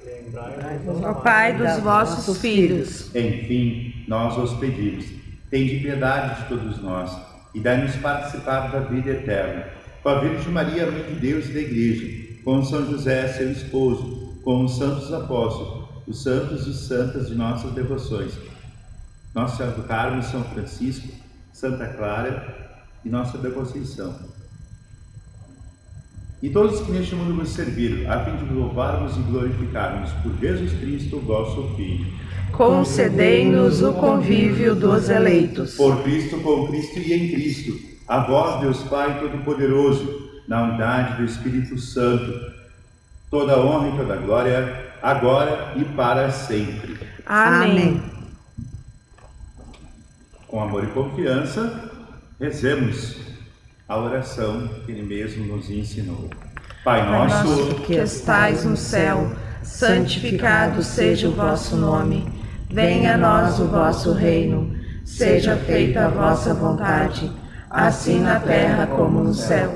Lembrai-vos, ó Pai, dos vossos filhos. Enfim, nós os pedimos, tende piedade de todos nós e dai-nos participar da vida eterna. Com a Virgem Maria, Mãe de Deus e da Igreja, com São José, seu esposo, com os santos apóstolos, os santos e santas de nossas devoções, Nossa Senhora do Carmo, São Francisco, Santa Clara e Nossa Conceição. E todos que neste mundo vos serviram, a fim de louvarmos e glorificarmos por Jesus Cristo, vosso Filho. concedei-nos o convívio dos eleitos. Por Cristo, com Cristo e em Cristo, a vós, Deus Pai Todo-Poderoso, na unidade do Espírito Santo, toda honra e toda glória, agora e para sempre. Amém. Com amor e confiança, rezemos a oração que Ele mesmo nos ensinou. Pai nosso, que estais no céu, santificado seja o vosso nome. Venha a nós o vosso reino. Seja feita a vossa vontade, assim na terra como no céu.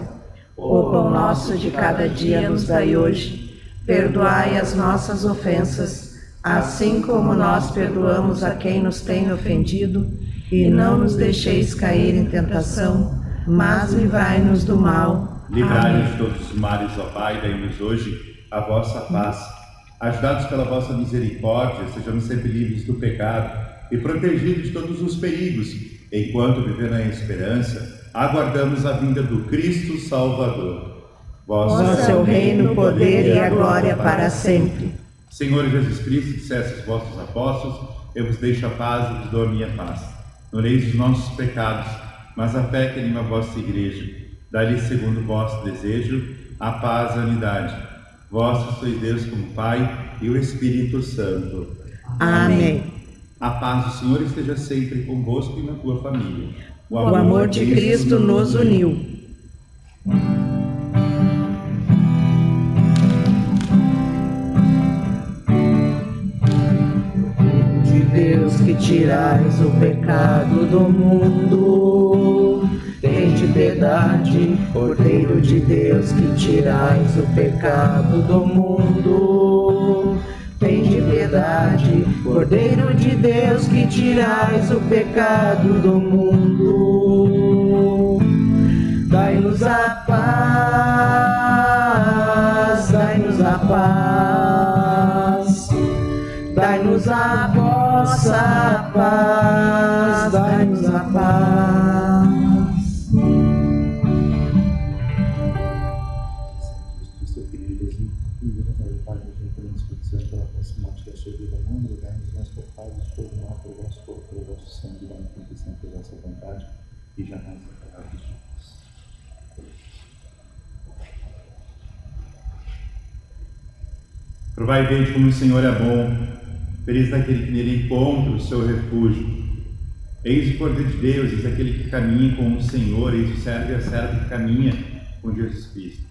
O pão nosso de cada dia nos dai hoje. Perdoai as nossas ofensas, assim como nós perdoamos a quem nos tem ofendido. E não nos deixeis cair em tentação, mas livrai-nos do mal. livrai-nos de todos os males, ó Pai, dai-nos hoje a vossa paz. Ajudados pela vossa misericórdia, sejamos sempre livres do pecado e protegidos de todos os perigos, enquanto, vivendo na esperança, aguardamos a vinda do Cristo Salvador. Vosso é o reino, o poder e a glória para sempre. Senhor Jesus Cristo, disseste aos vossos apóstolos: eu vos deixo a paz e vos dou a minha paz. Não leis os nossos pecados, mas a fé que anima a vossa igreja. Dá-lhe, segundo o vosso desejo, a paz e a unidade. Vós sois Deus como Pai e o Espírito Santo. Amém. A paz do Senhor esteja sempre convosco e na tua família. O amor de Cristo nos uniu. De Deus que tirais o pecado do mundo, tende piedade. Cordeiro de Deus que tirais o pecado do mundo, tende piedade. Cordeiro de Deus que tirais o pecado do mundo, dai-nos a paz, dai-nos a paz, dai-nos a vossa paz, dai-nos a paz. Cristo, querido Deus, Pai, pelo Espírito Santo, pela proximidade da sua vida, não negai-nos nós culpados de todo mal, pelo vosso corpo, pelo vosso sangue, da intenção, pela vossa vontade, e jamais separado de nós. Provai e vede como o Senhor é bom, feliz daquele que nele encontra o seu refúgio. Eis o Cordeiro de Deus, eis aquele que caminha com o Senhor, eis o servo e a serva que caminha com Jesus Cristo.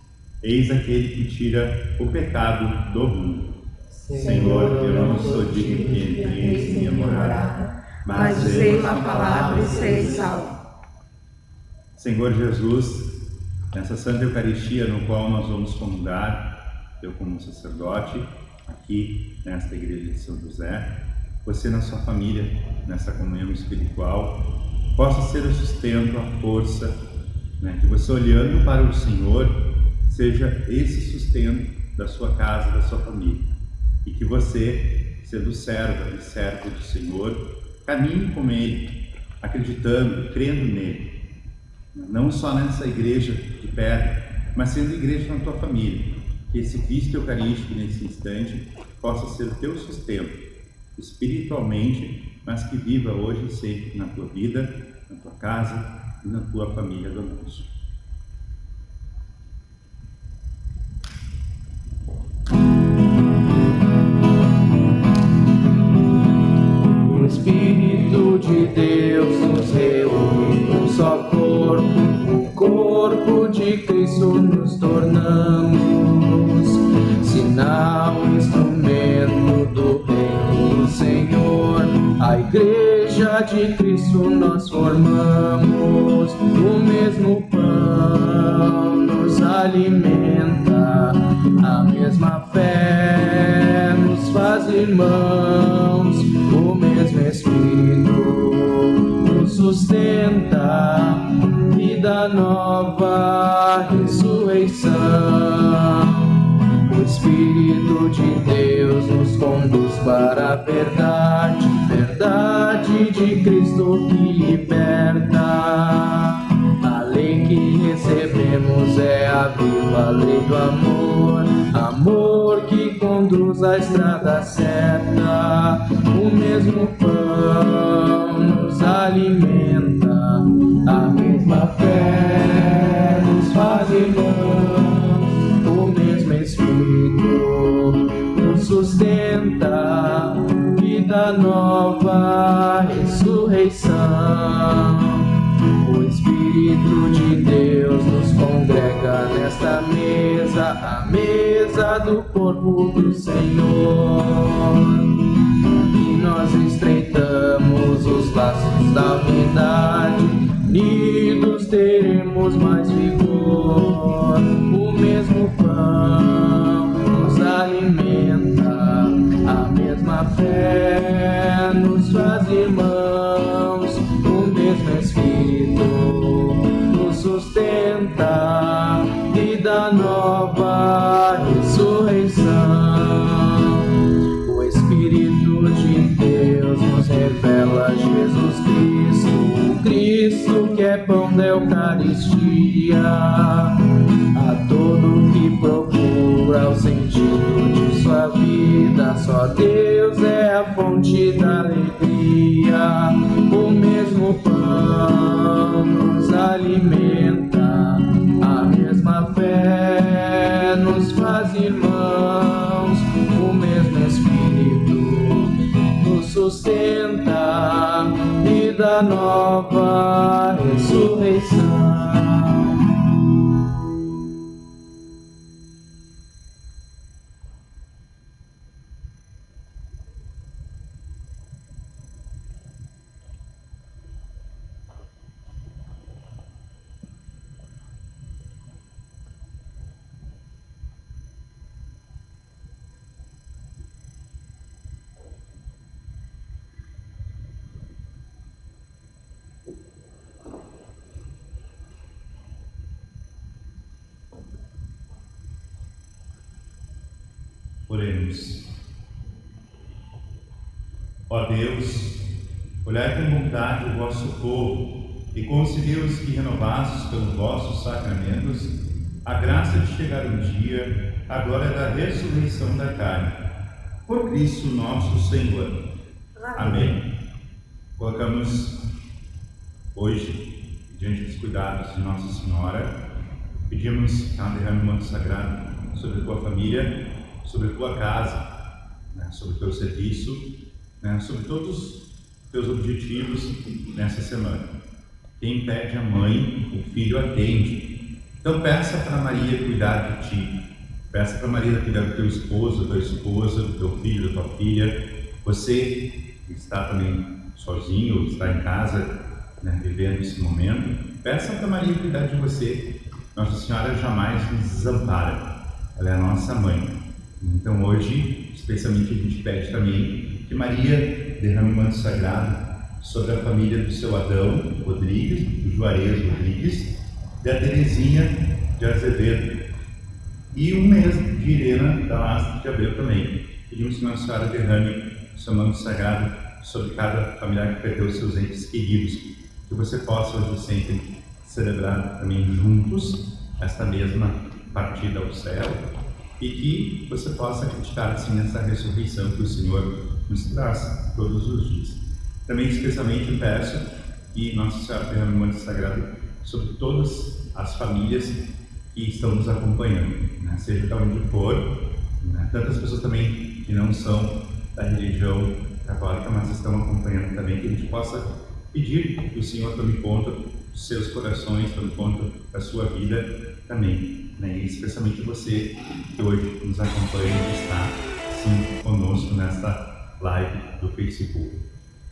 Eis aquele que tira o pecado do mundo. Senhor, eu não sou digno que entreis em minha morada, Mas dizei uma palavra e serei salvo. Senhor Jesus, nessa Santa Eucaristia no qual nós vamos comungar, eu como sacerdote, aqui nesta igreja de São José, você na sua família, nessa comunhão espiritual, possa ser o sustento, a força, que você olhando para o Senhor, seja esse sustento da sua casa, da sua família. E que você, sendo serva e servo do Senhor, caminhe com Ele, acreditando, crendo nele. Não só nessa igreja de pedra, mas sendo igreja na tua família. Que esse Cristo Eucarístico nesse instante possa ser o teu sustento, espiritualmente, mas que viva hoje e sempre na tua vida, na tua casa e na tua família do mundo. O Espírito de Deus nos reúne num só corpo, o corpo de Cristo nos tornamos, sinal, instrumento do reino do Senhor. A igreja de Cristo nós formamos, o mesmo pão nos alimenta, a mesma fé nos faz irmãos, o mesmo Espírito nos sustenta, vida nova, ressurreição. O Espírito de Deus nos conduz para a verdade, verdade de Cristo que liberta. A lei que recebemos é a viva lei do amor, amor que conduz trilhamos a estrada certa, o mesmo pão nos alimenta, a mesma fé nos faz irmãos, o mesmo Espírito nos sustenta, vida nova, ressurreição. O Espírito de Deus nos congrega nesta mesa, a mesa do corpo do Senhor. E nós estreitamos os laços da unidade, unidos teremos mais vigor. O mesmo pão nos alimenta, a mesma fé nos faz irmãos, o mesmo Espírito nos sustenta, vida nova, ressurreição. O Espírito de Deus nos revela Jesus Cristo, o Cristo que é pão da Eucaristia. A todo que procura o sentido de sua vida, só Deus é a fonte da alegria. O mesmo pão nos alimenta, a mesma fé nos faz irmãos, o mesmo Espírito nos sustenta, vida nova, ressurreição. Oremos. Ó Deus, olhai com bondade o vosso povo e concedei-os que, renovados pelos vossos sacramentos, a graça de chegar um dia à glória da ressurreição da carne. Por Cristo nosso Senhor. Amém. Colocamos hoje, diante dos cuidados de Nossa Senhora, pedimos que ela derrame o manto sagrado sobre a tua família, sobre a tua casa, sobre o teu serviço, sobre todos os teus objetivos nessa semana. Quem pede a mãe, o filho atende. Então peça para Maria cuidar de ti. Peça para Maria cuidar do teu esposo, da tua esposa, do teu filho, da tua filha. Você que está também sozinho, está em casa, vivendo esse momento, peça para Maria cuidar de você. Nossa Senhora jamais nos desampara. Ela é a nossa mãe. Então hoje, especialmente, a gente pede também que Maria derrame o manto sagrado sobre a família do seu Adão Rodrigues, do Juarez Rodrigues, da Terezinha de Azevedo e o mesmo de Irena da Lastra de Abreu também. Pedimos que Nossa Senhora derrame o seu manto sagrado sobre cada familiar que perdeu seus entes queridos, que você possa hoje sempre celebrar também juntos esta mesma partida ao céu, e que você possa acreditar assim nessa ressurreição que o Senhor nos traz todos os dias. Também especialmente peço que Nossa Senhora derrame o manto sagrado sobre todas as famílias que estão nos acompanhando, seja de onde for, tantas pessoas também que não são da religião católica, mas estão acompanhando também, que a gente possa pedir que o Senhor tome conta dos seus corações, tome conta da sua vida também. E especialmente você que hoje nos acompanha e está sim conosco nesta live do Facebook.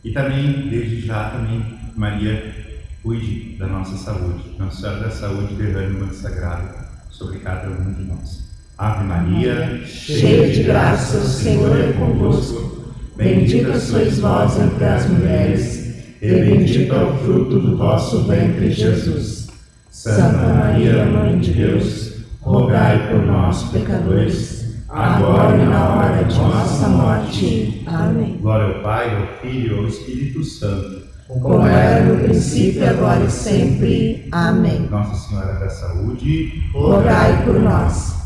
E também, desde já, também Maria cuide da nossa saúde. Nossa Senhora da Saúde derrame o manto sagrado sobre cada um de nós. Ave Maria, cheia de graça, o Senhor é convosco. Bendita sois vós entre as mulheres, e bendito é o fruto do vosso ventre, Jesus. Santa Maria, Mãe de Deus, rogai por nós, pecadores, agora e na hora de nossa morte. Amém. Glória ao Pai, ao Filho e ao Espírito Santo, como era no princípio, agora e sempre. Amém. Nossa Senhora da Saúde, rogai por nós.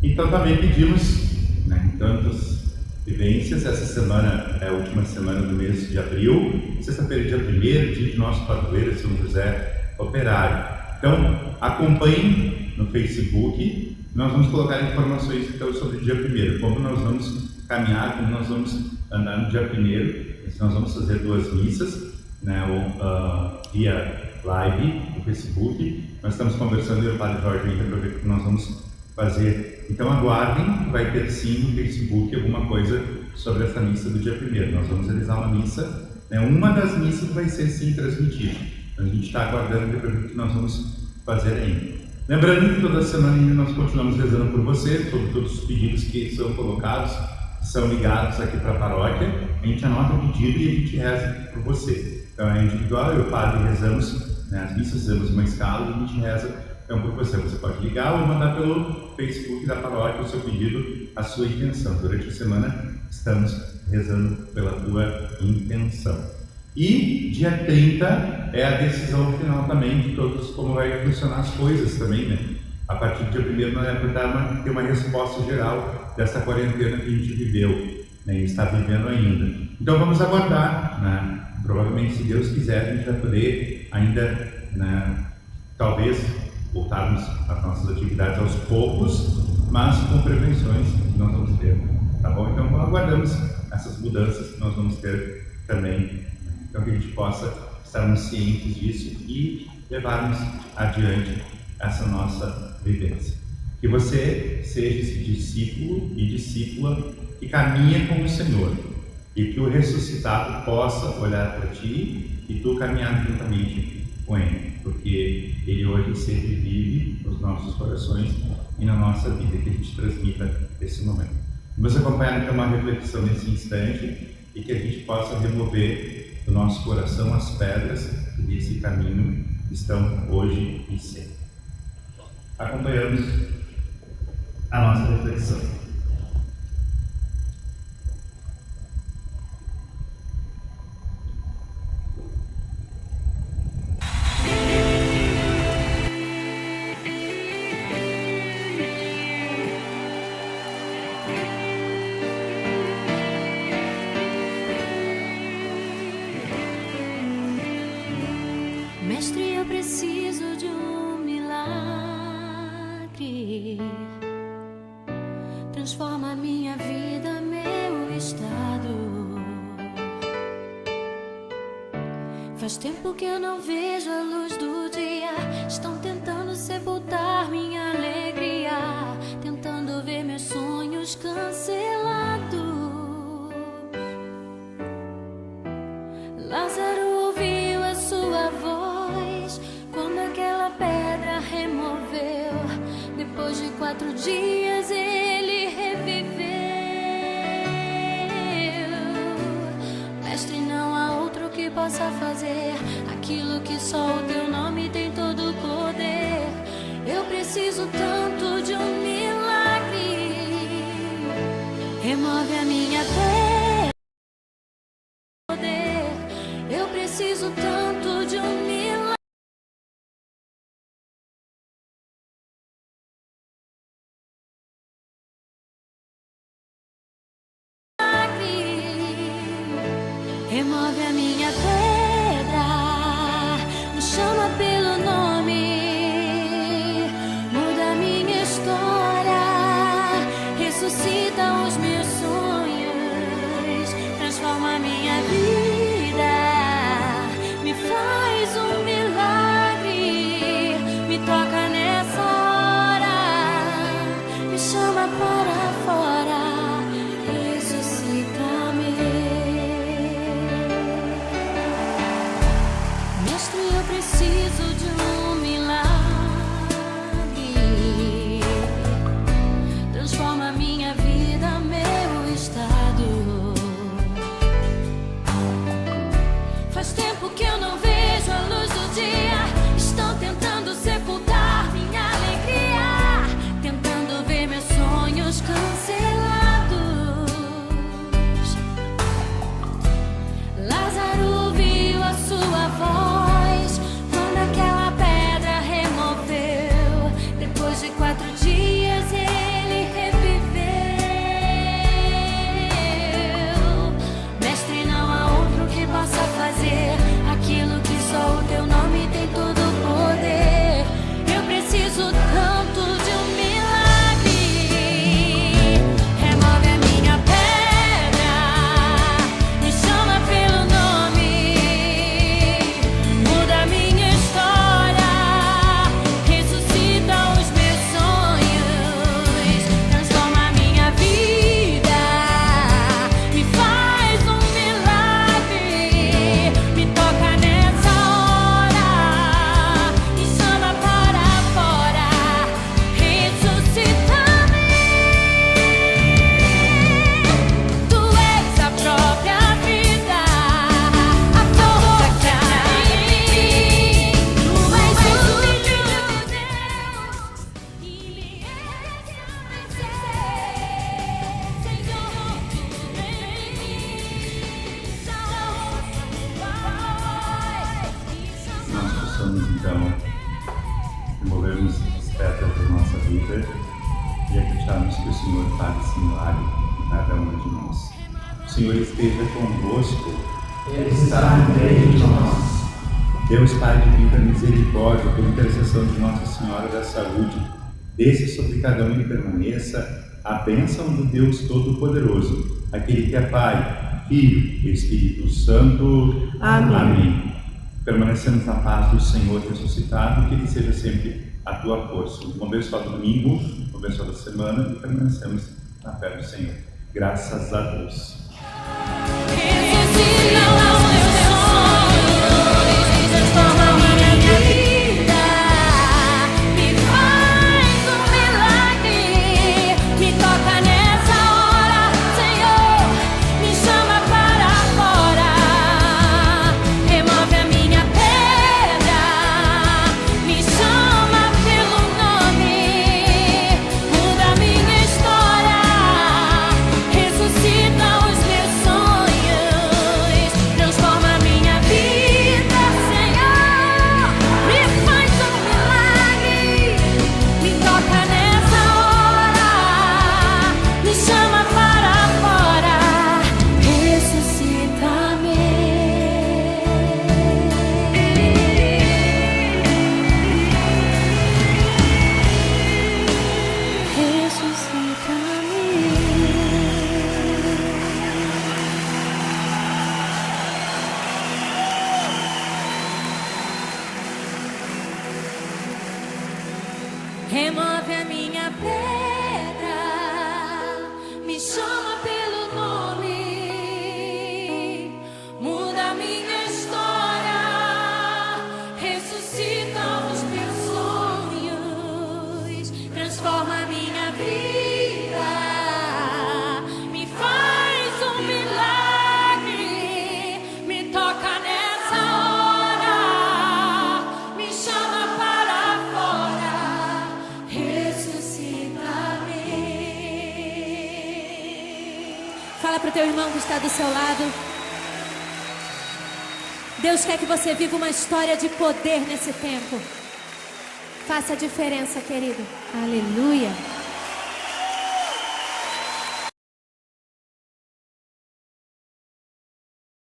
Então também pedimos né, em tantas vivências. Essa semana é a última semana do mês de abril, sexta-feira, dia 1º, dia de nosso padroeiro, São José Operário. Então, acompanhem no Facebook, nós vamos colocar informações então sobre o dia 1º, como nós vamos caminhar, como nós vamos andar no dia 1º. Nós vamos fazer 2 missas, né, via live no Facebook. Nós estamos conversando e o Padre Jorge ainda para ver o que nós vamos fazer. Então aguardem, vai ter sim no Facebook alguma coisa sobre essa missa do dia 1º. Nós vamos realizar uma missa, né, uma das missas vai ser sim transmitida. A gente está aguardando para ver o que nós vamos fazer ainda. Lembrando que toda semana ainda nós continuamos rezando por você, sobre todos os pedidos que são colocados, são ligados aqui para a paróquia. A gente anota o pedido e a gente reza por você. Então é individual, eu e o Padre rezamos, né, as missas, fazemos uma escala e a gente reza então por você. Você pode ligar ou mandar pelo Facebook da paróquia o seu pedido, a sua intenção. Durante a semana estamos rezando pela tua intenção. E dia 30 é a decisão final também de todos, como vai funcionar as coisas também, né? A partir do dia 1º nós vamos ter uma resposta geral dessa quarentena que a gente viveu, né, e está vivendo ainda. Então vamos aguardar, né? Provavelmente, se Deus quiser, a gente vai poder ainda, né, talvez voltarmos às nossas atividades aos poucos, mas com prevenções que nós vamos ter, tá bom? Então aguardamos essas mudanças que nós vamos ter também, então que a gente possa estarmos cientes disso e levarmos adiante essa nossa vivência. Que você seja esse discípulo e discípula que caminha com o Senhor e que o ressuscitado possa olhar para ti e tu caminhar juntamente com Ele, porque Ele hoje sempre vive nos nossos corações e na nossa vida, que a gente transmita esse momento. Vamos acompanhar então uma reflexão nesse instante e que a gente possa remover do nosso coração as pedras que nesse caminho estão hoje e sempre. Acompanhamos a nossa reflexão. Mestre, eu preciso de um milagre. Transforma minha vida, meu estado. Faz tempo que eu não vejo a luz do dia. Estão tentando sepultar minha alegria, tentando ver meus sonhos cancelados. Lázaro ouviu a sua voz quando aquela pedra removeu. Depois de 4 dias ele reviveu. Mestre, não há outro que possa fazer aquilo que só o teu nome tem todo o poder. Eu preciso tanto de um milagre. Remove a minha pedra. Eu preciso tanto de um milagre. Remove a minha pedra, me chama pelo nome, muda a minha história, ressuscita os meus sonhos, transforma a minha vida, me faz um milagre, me toca nessa hora, me chama para fora. Eu preciso de um milagre. Transforma minha vida, meu estado. possamos então envolvermos as pedras da nossa vida e acreditarmos que o Senhor faz esse milagre em cada um de nós. O Senhor esteja convosco. Ele está no meio de nós. Deus Pai de vida, misericórdia, por intercessão de Nossa Senhora da Saúde, desça sobre cada um e permaneça a bênção do Deus Todo-Poderoso, aquele que é Pai, Filho e Espírito Santo. Amém. Amém. Permanecemos na paz do Senhor ressuscitado, que Ele seja sempre a tua força. Um abençoado domingo, uma abençoada semana e permanecemos na fé do Senhor. Graças a Deus. Remove a minha pedra, me chama pelo nome, muda a minha história, ressuscita os meus sonhos, transforma a minha vida, me faz um milagre, me toca nessa hora, me chama para fora. Fala para o teu irmão que está do seu lado. Deus quer que você viva uma história de poder nesse tempo. Faça a diferença, querido. Aleluia.